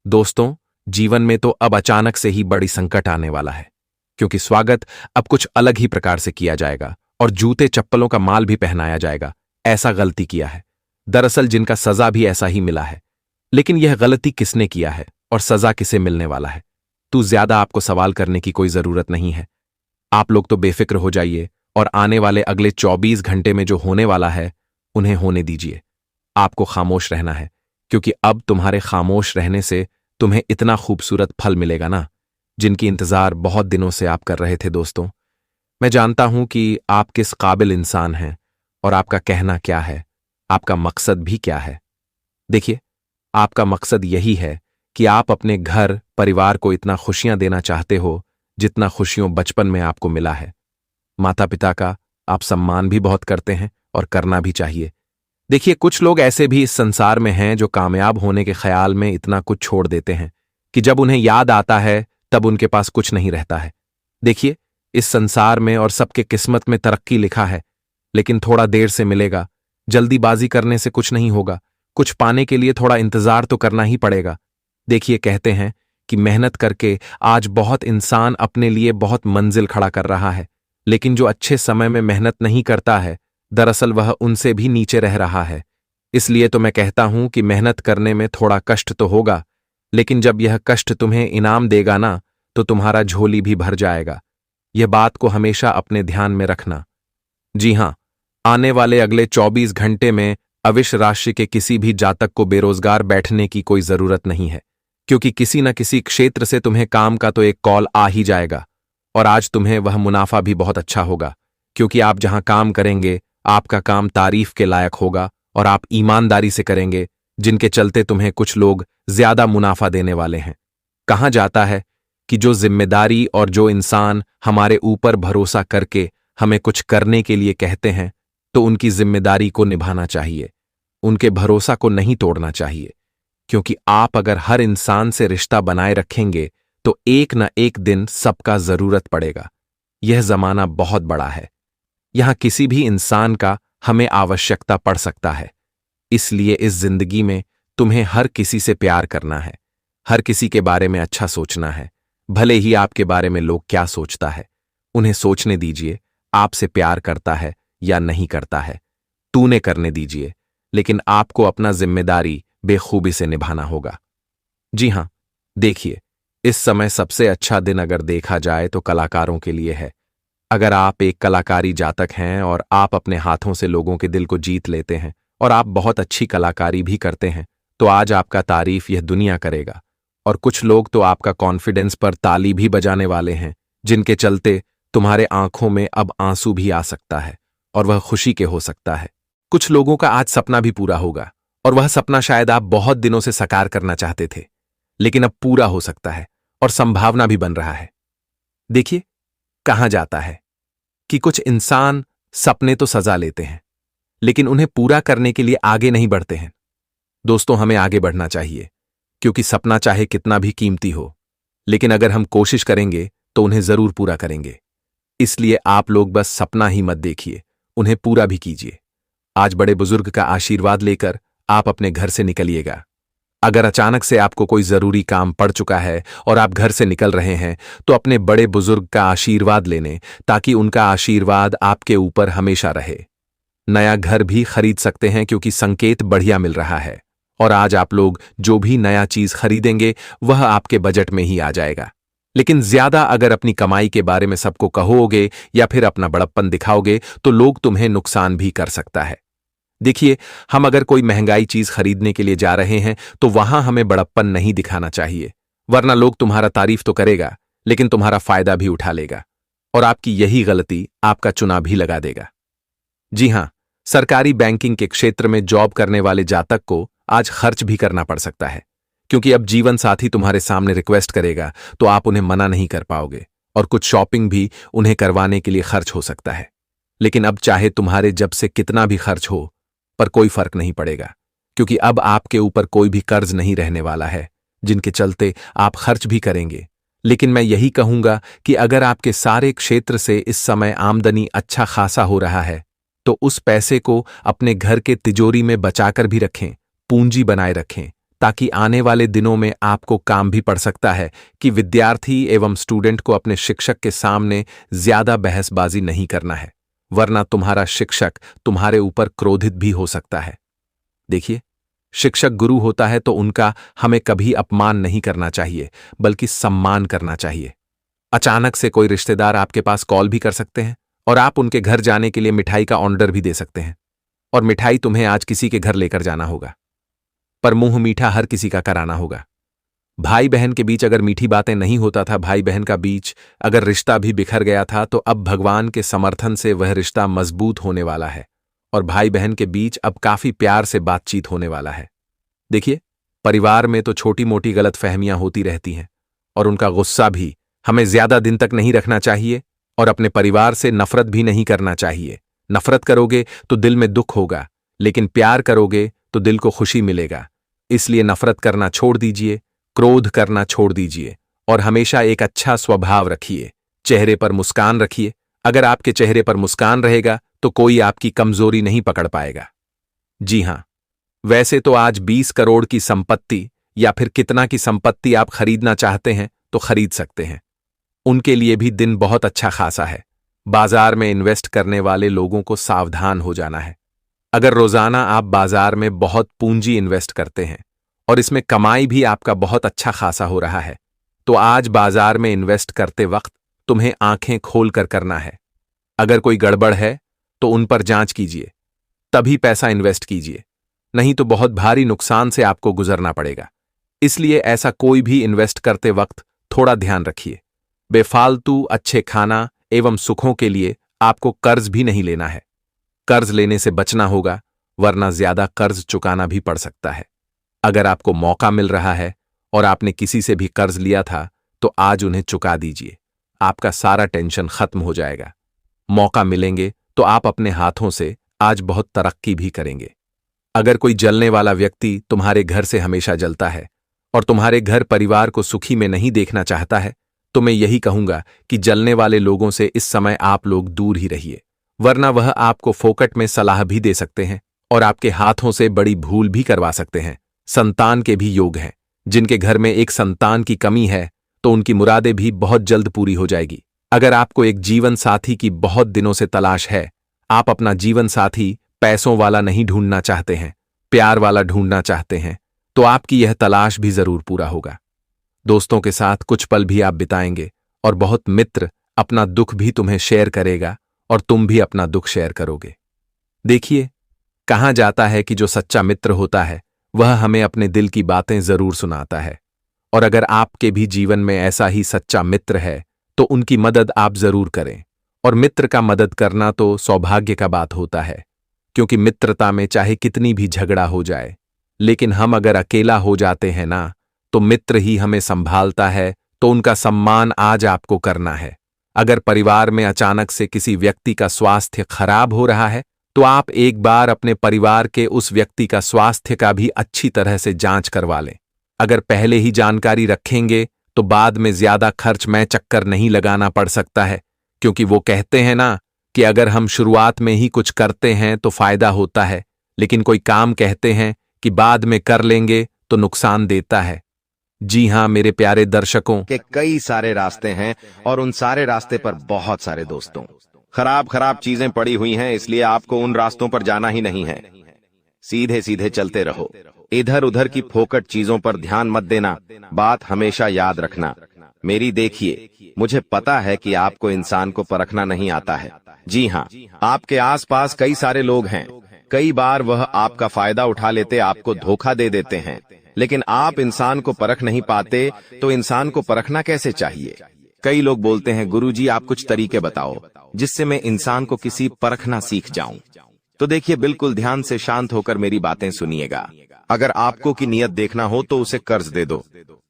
दोस्तों, जीवन में तो अब अचानक से ही बड़ी संकट आने वाला है, क्योंकि स्वागत अब कुछ अलग ही प्रकार से किया जाएगा और जूते चप्पलों का माल भी पहनाया जाएगा। ऐसा गलती किया है, दरअसल जिनका सजा भी ऐसा ही मिला है। लेकिन यह गलती किसने किया है और सजा किसे मिलने वाला है, तो ज्यादा आपको सवाल करने की कोई जरूरत नहीं है। आप लोग तो बेफिक्र हो जाइए और आने वाले अगले 24 घंटे में जो होने वाला है उन्हें होने दीजिए। आपको खामोश रहना है, क्योंकि अब तुम्हारे खामोश रहने से तुम्हें इतना खूबसूरत फल मिलेगा ना, जिनकी इंतजार बहुत दिनों से आप कर रहे थे। दोस्तों, मैं जानता हूं कि आप किस काबिल इंसान हैं और आपका कहना क्या है, आपका मकसद भी क्या है। देखिए, आपका मकसद यही है कि आप अपने घर परिवार को इतना खुशियां देना चाहते हो जितना खुशियों बचपन में आपको मिला है। माता पिता का आप सम्मान भी बहुत करते हैं और करना भी चाहिए। देखिए, कुछ लोग ऐसे भी इस संसार में हैं जो कामयाब होने के ख्याल में इतना कुछ छोड़ देते हैं कि जब उन्हें याद आता है तब उनके पास कुछ नहीं रहता है। देखिए, इस संसार में और सबके किस्मत में तरक्की लिखा है, लेकिन थोड़ा देर से मिलेगा। जल्दीबाजी करने से कुछ नहीं होगा। कुछ पाने के लिए थोड़ा इंतजार तो करना ही पड़ेगा। देखिए, कहते हैं कि मेहनत करके आज बहुत इंसान अपने लिए बहुत मंजिल खड़ा कर रहा है, लेकिन जो अच्छे समय में मेहनत नहीं करता है, दरअसल वह उनसे भी नीचे रह रहा है। इसलिए तो मैं कहता हूं कि मेहनत करने में थोड़ा कष्ट तो होगा, लेकिन जब यह कष्ट तुम्हें इनाम देगा ना, तो तुम्हारा झोली भी भर जाएगा। यह बात को हमेशा अपने ध्यान में रखना। जी हां, आने वाले अगले 24 घंटे में अविष राशि के किसी भी जातक को बेरोजगार बैठने की कोई जरूरत नहीं है, क्योंकि किसी न किसी क्षेत्र से तुम्हें काम का तो एक कॉल आ ही जाएगा। और आज तुम्हें वह मुनाफा भी बहुत अच्छा होगा, क्योंकि आप जहां काम करेंगे आपका काम तारीफ के लायक होगा और आप ईमानदारी से करेंगे, जिनके चलते तुम्हें कुछ लोग ज्यादा मुनाफा देने वाले हैं। कहा जाता है कि जो जिम्मेदारी और जो इंसान हमारे ऊपर भरोसा करके हमें कुछ करने के लिए कहते हैं, तो उनकी जिम्मेदारी को निभाना चाहिए, उनके भरोसा को नहीं तोड़ना चाहिए। क्योंकि आप अगर हर इंसान से रिश्ता बनाए रखेंगे तो एक न एक दिन सबका जरूरत पड़ेगा। यह जमाना बहुत बड़ा है, यहां किसी भी इंसान का हमें आवश्यकता पड़ सकता है। इसलिए इस जिंदगी में तुम्हें हर किसी से प्यार करना है, हर किसी के बारे में अच्छा सोचना है, भले ही आपके बारे में लोग क्या सोचता है। उन्हें सोचने दीजिए, आपसे प्यार करता है या नहीं करता है, तूने करने दीजिए, लेकिन आपको अपना जिम्मेदारी बेखूबी से निभाना होगा। जी हां, देखिए, इस समय सबसे अच्छा दिन अगर देखा जाए तो कलाकारों के लिए है। अगर आप एक कलाकारी जातक हैं और आप अपने हाथों से लोगों के दिल को जीत लेते हैं और आप बहुत अच्छी कलाकारी भी करते हैं, तो आज आपका तारीफ यह दुनिया करेगा। और कुछ लोग तो आपका कॉन्फिडेंस पर ताली भी बजाने वाले हैं, जिनके चलते तुम्हारे आंखों में अब आंसू भी आ सकता है और वह खुशी के हो सकता है। कुछ लोगों का आज सपना भी पूरा होगा और वह सपना शायद आप बहुत दिनों से साकार करना चाहते थे, लेकिन अब पूरा हो सकता है और संभावना भी बन रहा है। देखिए, कहा जाता है कि कुछ इंसान सपने तो सजा लेते हैं, लेकिन उन्हें पूरा करने के लिए आगे नहीं बढ़ते हैं। दोस्तों, हमें आगे बढ़ना चाहिए, क्योंकि सपना चाहे कितना भी कीमती हो, लेकिन अगर हम कोशिश करेंगे तो उन्हें जरूर पूरा करेंगे। इसलिए आप लोग बस सपना ही मत देखिए, उन्हें पूरा भी कीजिए। आज बड़े बुजुर्ग का आशीर्वाद लेकर आप अपने घर से निकलिएगा। अगर अचानक से आपको कोई जरूरी काम पड़ चुका है और आप घर से निकल रहे हैं, तो अपने बड़े बुजुर्ग का आशीर्वाद लेने, ताकि उनका आशीर्वाद आपके ऊपर हमेशा रहे। नया घर भी खरीद सकते हैं क्योंकि संकेत बढ़िया मिल रहा है, और आज आप लोग जो भी नया चीज खरीदेंगे वह आपके बजट में ही आ जाएगा। लेकिन ज्यादा अगर अपनी कमाई के बारे में सबको कहोगे या फिर अपना बड़प्पन दिखाओगे तो लोग तुम्हें नुकसान भी कर सकता है। देखिए, हम अगर कोई महंगाई चीज खरीदने के लिए जा रहे हैं तो वहां हमें बड़प्पन नहीं दिखाना चाहिए, वरना लोग तुम्हारा तारीफ तो करेगा लेकिन तुम्हारा फायदा भी उठा लेगा, और आपकी यही गलती आपका चुनाव भी लगा देगा। जी हां, सरकारी बैंकिंग के क्षेत्र में जॉब करने वाले जातक को आज खर्च भी करना पड़ सकता है, क्योंकि अब जीवन साथी तुम्हारे सामने रिक्वेस्ट करेगा तो आप उन्हें मना नहीं कर पाओगे, और कुछ शॉपिंग भी उन्हें करवाने के लिए खर्च हो सकता है। लेकिन अब चाहे तुम्हारे जब से कितना भी खर्च हो, पर कोई फर्क नहीं पड़ेगा, क्योंकि अब आपके ऊपर कोई भी कर्ज नहीं रहने वाला है जिनके चलते आप खर्च भी करेंगे। लेकिन मैं यही कहूंगा कि अगर आपके सारे क्षेत्र से इस समय आमदनी अच्छा खासा हो रहा है, तो उस पैसे को अपने घर के तिजोरी में बचाकर भी रखें, पूंजी बनाए रखें, ताकि आने वाले दिनों में आपको काम भी पड़ सकता है कि विद्यार्थी एवं स्टूडेंट को अपने शिक्षक के सामने ज्यादा बहसबाजी नहीं करना है, वरना तुम्हारा शिक्षक तुम्हारे ऊपर क्रोधित भी हो सकता है। देखिए, शिक्षक गुरु होता है तो उनका हमें कभी अपमान नहीं करना चाहिए, बल्कि सम्मान करना चाहिए। अचानक से कोई रिश्तेदार आपके पास कॉल भी कर सकते हैं और आप उनके घर जाने के लिए मिठाई का ऑर्डर भी दे सकते हैं, और मिठाई तुम्हें आज किसी के घर लेकर जाना होगा, पर मुंह मीठा हर किसी का कराना होगा। भाई बहन के बीच अगर मीठी बातें नहीं होता था, भाई बहन का बीच अगर रिश्ता भी बिखर गया था, तो अब भगवान के समर्थन से वह रिश्ता मजबूत होने वाला है और भाई बहन के बीच अब काफी प्यार से बातचीत होने वाला है। देखिए, परिवार में तो छोटी मोटी गलतफहमियां होती रहती हैं और उनका गुस्सा भी हमें ज्यादा दिन तक नहीं रखना चाहिए, और अपने परिवार से नफरत भी नहीं करना चाहिए। नफरत करोगे तो दिल में दुख होगा, लेकिन प्यार करोगे तो दिल को खुशी मिलेगा। इसलिए नफरत करना छोड़ दीजिए, क्रोध करना छोड़ दीजिए और हमेशा एक अच्छा स्वभाव रखिए। चेहरे पर मुस्कान रखिए। अगर आपके चेहरे पर मुस्कान रहेगा तो कोई आपकी कमजोरी नहीं पकड़ पाएगा। जी हां, वैसे तो आज 20 करोड़ की संपत्ति या फिर कितना की संपत्ति आप खरीदना चाहते हैं तो खरीद सकते हैं। उनके लिए भी दिन बहुत अच्छा खासा है। बाजार में इन्वेस्ट करने वाले लोगों को सावधान हो जाना है। अगर रोजाना आप बाजार में बहुत पूंजी इन्वेस्ट करते हैं और इसमें कमाई भी आपका बहुत अच्छा खासा हो रहा है, तो आज बाजार में इन्वेस्ट करते वक्त तुम्हें आंखें खोलकर करना है। अगर कोई गड़बड़ है तो उन पर जांच कीजिए, तभी पैसा इन्वेस्ट कीजिए, नहीं तो बहुत भारी नुकसान से आपको गुजरना पड़ेगा। इसलिए ऐसा कोई भी इन्वेस्ट करते वक्त थोड़ा ध्यान रखिए। बेफालतू अच्छे खाना एवं सुखों के लिए आपको कर्ज भी नहीं लेना है। कर्ज लेने से बचना होगा, वरना ज्यादा कर्ज चुकाना भी पड़ सकता है। अगर आपको मौका मिल रहा है और आपने किसी से भी कर्ज लिया था, तो आज उन्हें चुका दीजिए। आपका सारा टेंशन खत्म हो जाएगा। मौका मिलेंगे तो आप अपने हाथों से आज बहुत तरक्की भी करेंगे। अगर कोई जलने वाला व्यक्ति तुम्हारे घर से हमेशा जलता है और तुम्हारे घर परिवार को सुखी में नहीं देखना चाहता है, तो मैं यही कहूंगा कि जलने वाले लोगों से इस समय आप लोग दूर ही रहिए, वरना वह आपको फोकट में सलाह भी दे सकते हैं और आपके हाथों से बड़ी भूल भी करवा सकते हैं। संतान के भी योग हैं, जिनके घर में एक संतान की कमी है तो उनकी मुरादें भी बहुत जल्द पूरी हो जाएगी। अगर आपको एक जीवन साथी की बहुत दिनों से तलाश है, आप अपना जीवन साथी पैसों वाला नहीं ढूंढना चाहते हैं, प्यार वाला ढूंढना चाहते हैं, तो आपकी यह तलाश भी जरूर पूरा होगा। दोस्तों के साथ कुछ पल भी आप बिताएंगे और बहुत मित्र अपना दुख भी तुम्हें शेयर करेगा और तुम भी अपना दुख शेयर करोगे। देखिए, कहा जाता है कि जो सच्चा मित्र होता है वह हमें अपने दिल की बातें जरूर सुनाता है, और अगर आपके भी जीवन में ऐसा ही सच्चा मित्र है तो उनकी मदद आप जरूर करें। और मित्र का मदद करना तो सौभाग्य का बात होता है, क्योंकि मित्रता में चाहे कितनी भी झगड़ा हो जाए, लेकिन हम अगर अकेला हो जाते हैं ना, तो मित्र ही हमें संभालता है, तो उनका सम्मान आज आपको करना है। अगर परिवार में अचानक से किसी व्यक्ति का स्वास्थ्य खराब हो रहा है तो आप एक बार अपने परिवार के उस व्यक्ति का स्वास्थ्य का भी अच्छी तरह से जांच करवा लें। अगर पहले ही जानकारी रखेंगे तो बाद में ज्यादा खर्च में चक्कर नहीं लगाना पड़ सकता है, क्योंकि वो कहते हैं ना कि अगर हम शुरुआत में ही कुछ करते हैं तो फायदा होता है, लेकिन कोई काम कहते हैं कि बाद में कर लेंगे तो नुकसान देता है। जी हां मेरे प्यारे दर्शकों, के कई सारे रास्ते हैं और उन सारे रास्ते पर बहुत सारे दोस्तों खराब खराब चीजें पड़ी हुई हैं, इसलिए आपको उन रास्तों पर जाना ही नहीं है। सीधे सीधे चलते रहो, इधर उधर की फोकट चीजों पर ध्यान मत देना। बात हमेशा याद रखना मेरी। देखिए, मुझे पता है कि आपको इंसान को परखना नहीं आता है। जी हाँ, आपके आसपास कई सारे लोग हैं, कई बार वह आपका फायदा उठा लेते, आपको धोखा दे देते हैं, लेकिन आप इंसान को परख नहीं पाते, तो इंसान को परखना कैसे चाहिए? कई लोग बोलते हैं, गुरुजी आप कुछ तरीके बताओ जिससे मैं इंसान को किसी परखना सीख जाऊं। तो देखिए, बिल्कुल ध्यान से शांत होकर मेरी बातें सुनिएगा। अगर आपको की नियत देखना हो तो उसे कर्ज दे दो।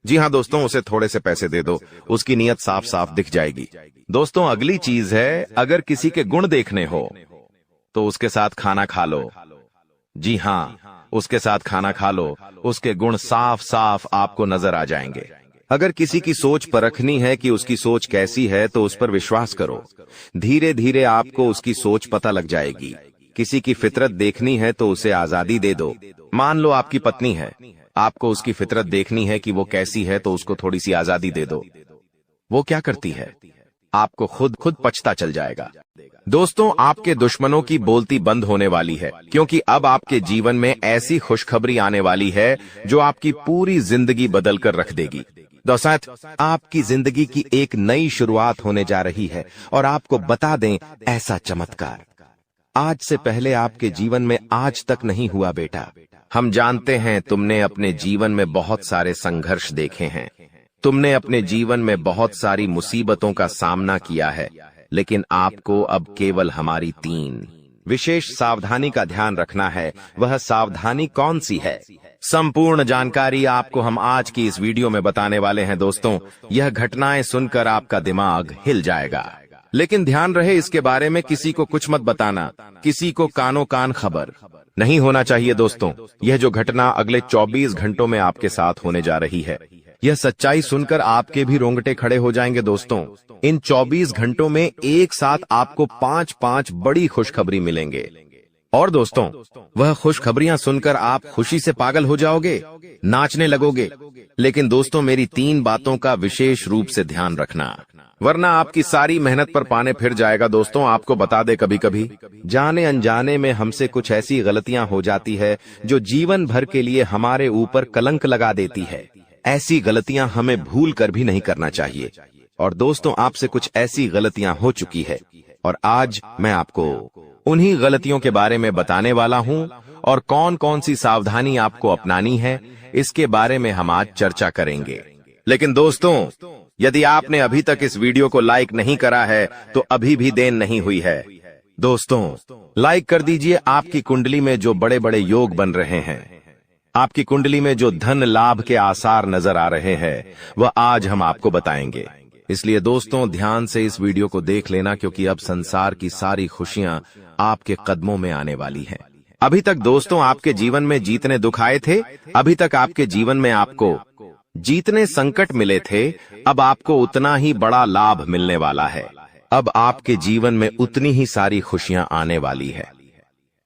जी हाँ दोस्तों, उसे थोड़े से पैसे दे दो, उसकी नियत साफ साफ दिख जाएगी। दोस्तों, अगली चीज है, अगर किसी के गुण देखने हो तो उसके साथ खाना खा लो। जी हाँ, उसके साथ खाना खा लो, उसके गुण साफ साफ आपको नजर आ जाएंगे। अगर किसी की सोच परखनी है कि उसकी सोच कैसी है तो उस पर विश्वास करो, धीरे धीरे आपको उसकी सोच पता लग जाएगी। किसी की फितरत देखनी है तो उसे आजादी दे दो। मान लो आपकी पत्नी है, आपको उसकी फितरत देखनी है कि वो कैसी है, तो उसको थोड़ी सी आजादी दे दो। वो क्या करती है, आपको खुद पछता चल जाएगा। दोस्तों, आपके दुश्मनों की बोलती बंद होने वाली है, क्योंकि अब आपके जीवन में ऐसी खुशखबरी आने वाली है जो आपकी पूरी जिंदगी बदल कर रख देगी। दोस्तों, आपकी जिंदगी की एक नई शुरुआत होने जा रही है, और आपको बता दें, ऐसा चमत्कार आज से पहले आपके जीवन में आज तक नहीं हुआ बेटा। हम जानते हैं तुमने अपने जीवन में बहुत सारे संघर्ष देखे हैं, तुमने अपने जीवन में बहुत सारी मुसीबतों का सामना किया है, लेकिन आपको अब केवल हमारी 3 विशेष सावधानी का ध्यान रखना है। वह सावधानी कौन सी है? संपूर्ण जानकारी आपको हम आज की इस वीडियो में बताने वाले हैं। दोस्तों, यह घटनाएं सुनकर आपका दिमाग हिल जाएगा, लेकिन ध्यान रहे, इसके बारे में किसी को कुछ मत बताना, किसी को कानो कान खबर नहीं होना चाहिए। दोस्तों, यह जो घटना अगले 24 घंटों में आपके साथ होने जा रही है, यह सच्चाई सुनकर आपके भी रोंगटे खड़े हो जाएंगे। दोस्तों, इन 24 घंटों में एक साथ आपको 5 बड़ी खुशखबरी मिलेंगे, और दोस्तों, वह खुशखबरियां सुनकर आप खुशी से पागल हो जाओगे, नाचने लगोगे। लेकिन दोस्तों, मेरी 3 बातों का विशेष रूप से ध्यान रखना, वरना आपकी सारी मेहनत पर पानी फिर जाएगा। दोस्तों, आपको बता दे, कभी कभी जाने अनजाने में हमसे कुछ ऐसी गलतियां हो जाती है जो जीवन भर के लिए हमारे ऊपर कलंक लगा देती है। ऐसी गलतियां हमें भूल कर भी नहीं करना चाहिए। और दोस्तों, आपसे कुछ ऐसी गलतियां हो चुकी है, और आज मैं आपको उन्हीं गलतियों के बारे में बताने वाला हूं, और कौन कौन सी सावधानी आपको अपनानी है, इसके बारे में हम आज चर्चा करेंगे। लेकिन दोस्तों, यदि आपने अभी तक इस वीडियो को लाइक नहीं करा है तो अभी भी देर नहीं हुई है। दोस्तों, लाइक कर दीजिए। आपकी कुंडली में जो बड़े बड़े योग बन रहे हैं, आपकी कुंडली में जो धन लाभ के आसार नजर आ रहे हैं, वह आज हम आपको बताएंगे। इसलिए दोस्तों, ध्यान से इस वीडियो को देख लेना, क्योंकि अब संसार की सारी खुशियां आपके कदमों में आने वाली हैं। अभी तक दोस्तों आपके जीवन में जितने दुख आए थे, अभी तक आपके जीवन में आपको जितने संकट मिले थे, अब आपको उतना ही बड़ा लाभ मिलने वाला है। अब आपके जीवन में उतनी ही सारी खुशियां आने वाली है।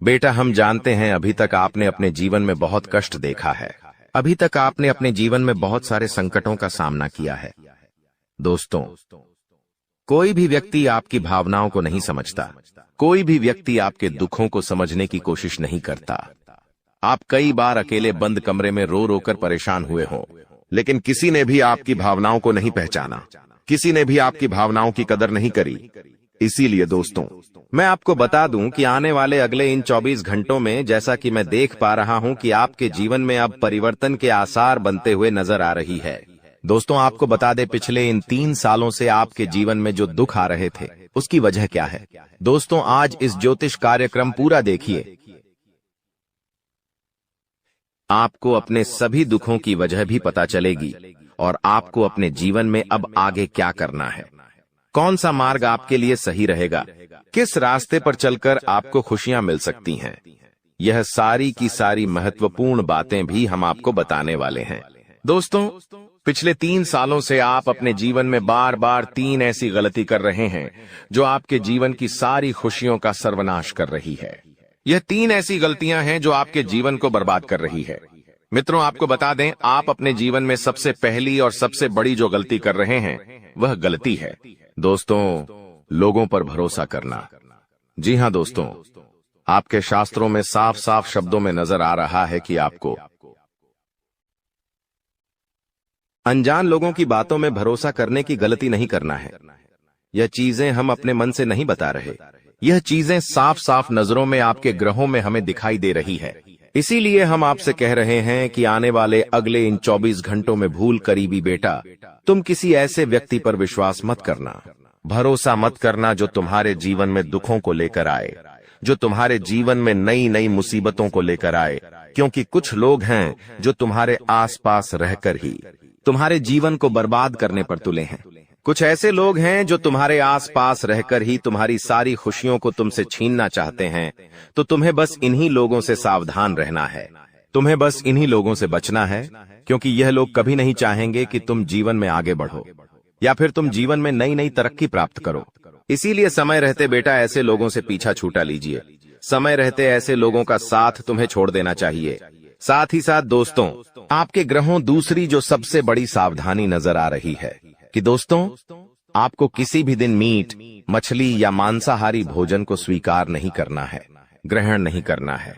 बेटा, हम जानते हैं अभी तक आपने अपने जीवन में बहुत कष्ट देखा है, अभी तक आपने अपने जीवन में बहुत सारे संकटों का सामना किया है। दोस्तों, कोई भी व्यक्ति आपकी भावनाओं को नहीं समझता, कोई भी व्यक्ति आपके दुखों को समझने की कोशिश नहीं करता। आप कई बार अकेले बंद कमरे में रो रो कर परेशान हुए हों, लेकिन किसी ने भी आपकी भावनाओं को नहीं पहचाना, किसी ने भी आपकी भावनाओं की कदर नहीं करी। इसीलिए दोस्तों, मैं आपको बता दूं कि आने वाले अगले इन 24 घंटों में, जैसा कि मैं देख पा रहा हूं कि आपके जीवन में अब परिवर्तन के आसार बनते हुए नजर आ रही है। दोस्तों, आपको बता दें, पिछले इन 3 सालों से आपके जीवन में जो दुख आ रहे थे, उसकी वजह क्या है। दोस्तों, आज इस ज्योतिष कार्यक्रम पूरा देखिए। आपको अपने सभी दुखों की वजह भी पता चलेगी और आपको अपने जीवन में अब आगे क्या करना है, कौन सा मार्ग आपके लिए सही रहेगा, किस रास्ते पर चलकर आपको खुशियां मिल सकती हैं। यह सारी की सारी महत्वपूर्ण बातें भी हम आपको बताने वाले हैं। दोस्तों, पिछले 3 सालों से आप अपने जीवन में बार बार 3 ऐसी गलती कर रहे हैं जो आपके जीवन की सारी खुशियों का सर्वनाश कर रही है। यह 3 ऐसी गलतियां हैं जो आपके जीवन को बर्बाद कर रही है। मित्रों, आपको बता दें, आप अपने जीवन में सबसे पहली और सबसे बड़ी जो गलती कर रहे हैं, वह गलती है दोस्तों, लोगों पर भरोसा करना। जी हां दोस्तों, आपके शास्त्रों में साफ साफ शब्दों में नजर आ रहा है कि आपको अनजान लोगों की बातों में भरोसा करने की गलती नहीं करना है। यह चीजें हम अपने मन से नहीं बता रहे, यह चीजें साफ साफ नजरों में आपके ग्रहों में हमें दिखाई दे रही है। इसीलिए हम आपसे कह रहे हैं कि आने वाले अगले इन 24 घंटों में भूल करीबी बेटा, तुम किसी ऐसे व्यक्ति पर विश्वास मत करना, भरोसा मत करना जो तुम्हारे जीवन में दुखों को लेकर आए, जो तुम्हारे जीवन में नई नई मुसीबतों को लेकर आए। क्योंकि कुछ लोग हैं जो तुम्हारे आसपास रहकर ही तुम्हारे जीवन को बर्बाद करने पर तुले हैं। कुछ ऐसे लोग हैं जो तुम्हारे आसपास रहकर ही तुम्हारी सारी खुशियों को तुमसे छीनना चाहते हैं। तो तुम्हें बस इन्हीं लोगों से सावधान रहना है, तुम्हें बस इन्हीं लोगों से बचना है, क्योंकि यह लोग कभी नहीं चाहेंगे कि तुम जीवन में आगे बढ़ो या फिर तुम जीवन में नई नई तरक्की प्राप्त करो। इसीलिए समय रहते बेटा ऐसे लोगों से पीछा छूटा लीजिए। समय रहते ऐसे लोगों का साथ तुम्हें छोड़ देना चाहिए। साथ ही साथ दोस्तों, आपके ग्रहों दूसरी जो सबसे बड़ी सावधानी नजर आ रही है कि दोस्तों, आपको किसी भी दिन मीट, मछली या मांसाहारी भोजन को स्वीकार नहीं करना है, ग्रहण नहीं करना है।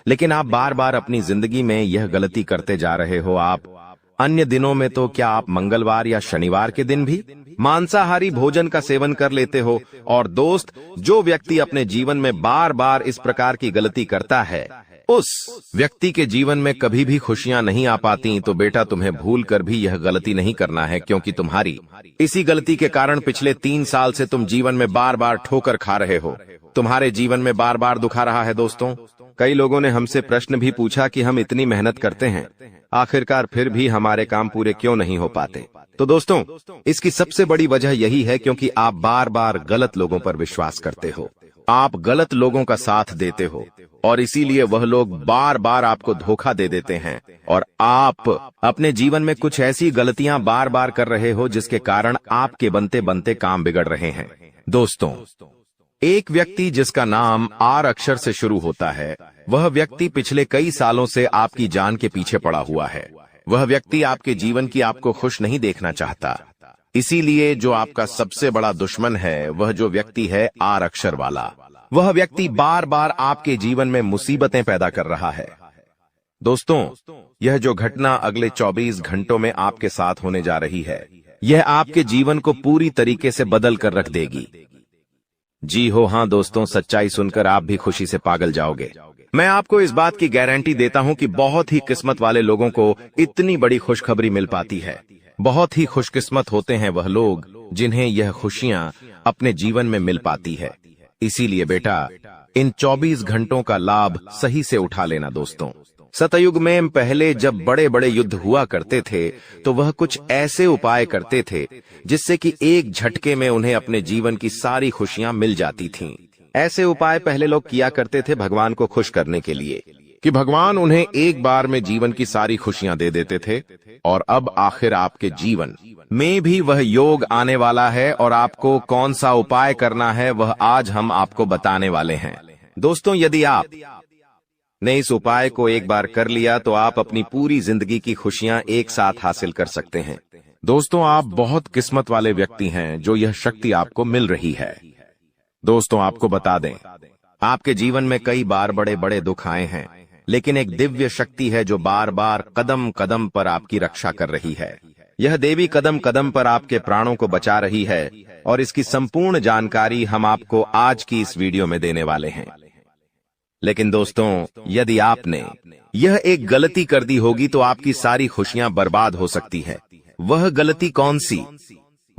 लेकिन आप बार बार अपनी जिंदगी में यह गलती करते जा रहे हो। आप अन्य दिनों में तो क्या आप मंगलवार या शनिवार के दिन भी मांसाहारी भोजन का सेवन कर लेते हो। और दोस्त, जो व्यक्ति अपने जीवन में बार बार इस प्रकार की गलती करता है, उस व्यक्ति के जीवन में कभी भी खुशियां नहीं आ पाती। तो बेटा, तुम्हें भूल कर भी यह गलती नहीं करना है, क्योंकि तुम्हारी इसी गलती के कारण पिछले 3 साल से तुम जीवन में बार बार ठोकर खा रहे हो, तुम्हारे जीवन में बार बार दुख आ रहा है। दोस्तों, कई लोगों ने हमसे प्रश्न भी पूछा कि हम इतनी मेहनत करते हैं, आखिरकार फिर भी हमारे काम पूरे क्यों नहीं हो पाते। तो दोस्तों, इसकी सबसे बड़ी वजह यही है क्योंकि आप बार बार गलत लोगों पर विश्वास करते हो, आप गलत लोगों का साथ देते हो और इसीलिए वह लोग बार बार आपको धोखा दे देते हैं और आप अपने जीवन में कुछ ऐसी गलतियां बार बार कर रहे हो जिसके कारण आपके बनते बनते काम बिगड़ रहे हैं। दोस्तों, एक व्यक्ति जिसका नाम आर अक्षर से शुरू होता है, वह व्यक्ति पिछले कई सालों से आपकी जान के पीछे पड़ा हुआ है। वह व्यक्ति आपके जीवन की आपको खुश नहीं देखना चाहता। इसीलिए जो आपका सबसे बड़ा दुश्मन है, वह जो व्यक्ति है आर अक्षर वाला, वह व्यक्ति बार बार आपके जीवन में मुसीबतें पैदा कर रहा है। दोस्तों, यह जो घटना अगले 24 घंटों में आपके साथ होने जा रही है, यह आपके जीवन को पूरी तरीके से बदल कर रख देगी। जी हो हाँ दोस्तों, सच्चाई सुनकर आप भी खुशी से पागल जाओगे। मैं आपको इस बात की गारंटी देता हूं कि बहुत ही किस्मत वाले लोगों को इतनी बड़ी खुशखबरी मिल पाती है। बहुत ही खुशकिस्मत होते हैं वह लोग जिन्हें यह खुशियां अपने जीवन में मिल पाती है। इसीलिए बेटा, इन 24 घंटों का लाभ सही से उठा लेना। दोस्तों, सतयुग में पहले जब बड़े बड़े युद्ध हुआ करते थे, तो वह कुछ ऐसे उपाय करते थे जिससे कि एक झटके में उन्हें अपने जीवन की सारी खुशियां मिल जाती थीं। ऐसे उपाय पहले लोग किया करते थे भगवान को खुश करने के लिए, कि भगवान उन्हें एक बार में जीवन की सारी खुशियां दे देते थे। और अब आखिर आपके जीवन में भी वह योग आने वाला है और आपको कौन सा उपाय करना है, वह आज हम आपको बताने वाले हैं। दोस्तों, यदि आप ने इस उपाय को एक बार कर लिया तो आप अपनी पूरी जिंदगी की खुशियां एक साथ हासिल कर सकते हैं। दोस्तों, आप बहुत किस्मत वाले व्यक्ति हैं जो यह शक्ति आपको मिल रही है। दोस्तों, आपको बता दें, आपके जीवन में कई बार बड़े बड़े दुख आए हैं, लेकिन एक दिव्य शक्ति है जो बार बार कदम कदम पर आपकी रक्षा कर रही है। यह देवी कदम कदम पर आपके प्राणों को बचा रही है और इसकी संपूर्ण जानकारी हम आपको आज की इस वीडियो में देने वाले हैं। लेकिन दोस्तों, यदि आपने यह एक गलती कर दी होगी तो आपकी सारी खुशियां बर्बाद हो सकती है। वह गलती कौन सी?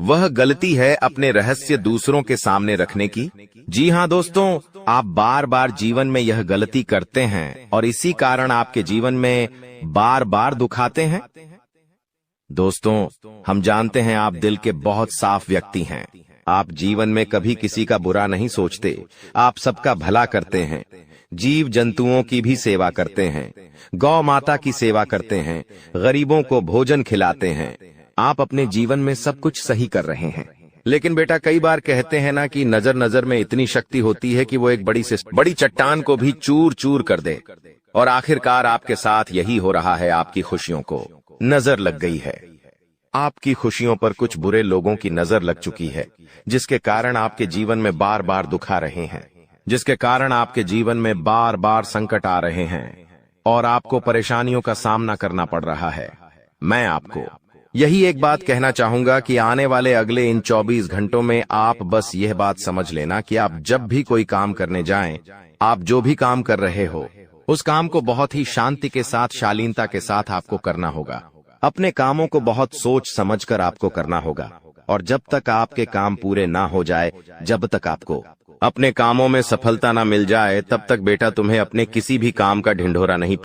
वह गलती है अपने रहस्य दूसरों के सामने रखने की। जी हां दोस्तों, आप बार बार जीवन में यह गलती करते हैं और इसी कारण आपके जीवन में बार बार दुख आते हैं। दोस्तों, हम जानते हैं आप दिल के बहुत साफ व्यक्ति हैं। आप जीवन में कभी किसी का बुरा नहीं सोचते, आप सबका भला करते हैं, जीव जंतुओं की भी सेवा करते हैं, गौ माता की सेवा करते हैं, गरीबों को भोजन खिलाते हैं। आप अपने जीवन में सब कुछ सही कर रहे हैं। लेकिन बेटा, कई बार कहते हैं ना कि नजर नजर में इतनी शक्ति होती है कि वो एक बड़ी चट्टान को भी चूर चूर कर दे। और आखिरकार आपके साथ यही हो रहा है। आपकी खुशियों को नजर लग गई है। आपकी खुशियों पर कुछ बुरे लोगों की नजर लग चुकी है, जिसके कारण आपके जीवन में बार बार दुख आ रहे हैं, जिसके कारण आपके जीवन में बार बार संकट आ रहे हैं और आपको परेशानियों का सामना करना पड़ रहा है। मैं आपको यही एक बात कहना चाहूंगा कि आने वाले अगले इन 24 घंटों में आप बस यह बात समझ लेना कि आप जब भी कोई काम करने जाएं, आप जो भी काम कर रहे हो, उस काम को बहुत ही शांति के साथ, शालीनता के साथ आपको करना होगा। अपने कामों को बहुत सोच समझकर आपको करना होगा और जब तक आपके काम पूरे ना हो जाए, जब तक आपको अपने कामों में सफलता ना मिल जाए, तब तक बेटा तुम्हें अपने किसी भी काम का ढिंढोरा नहीं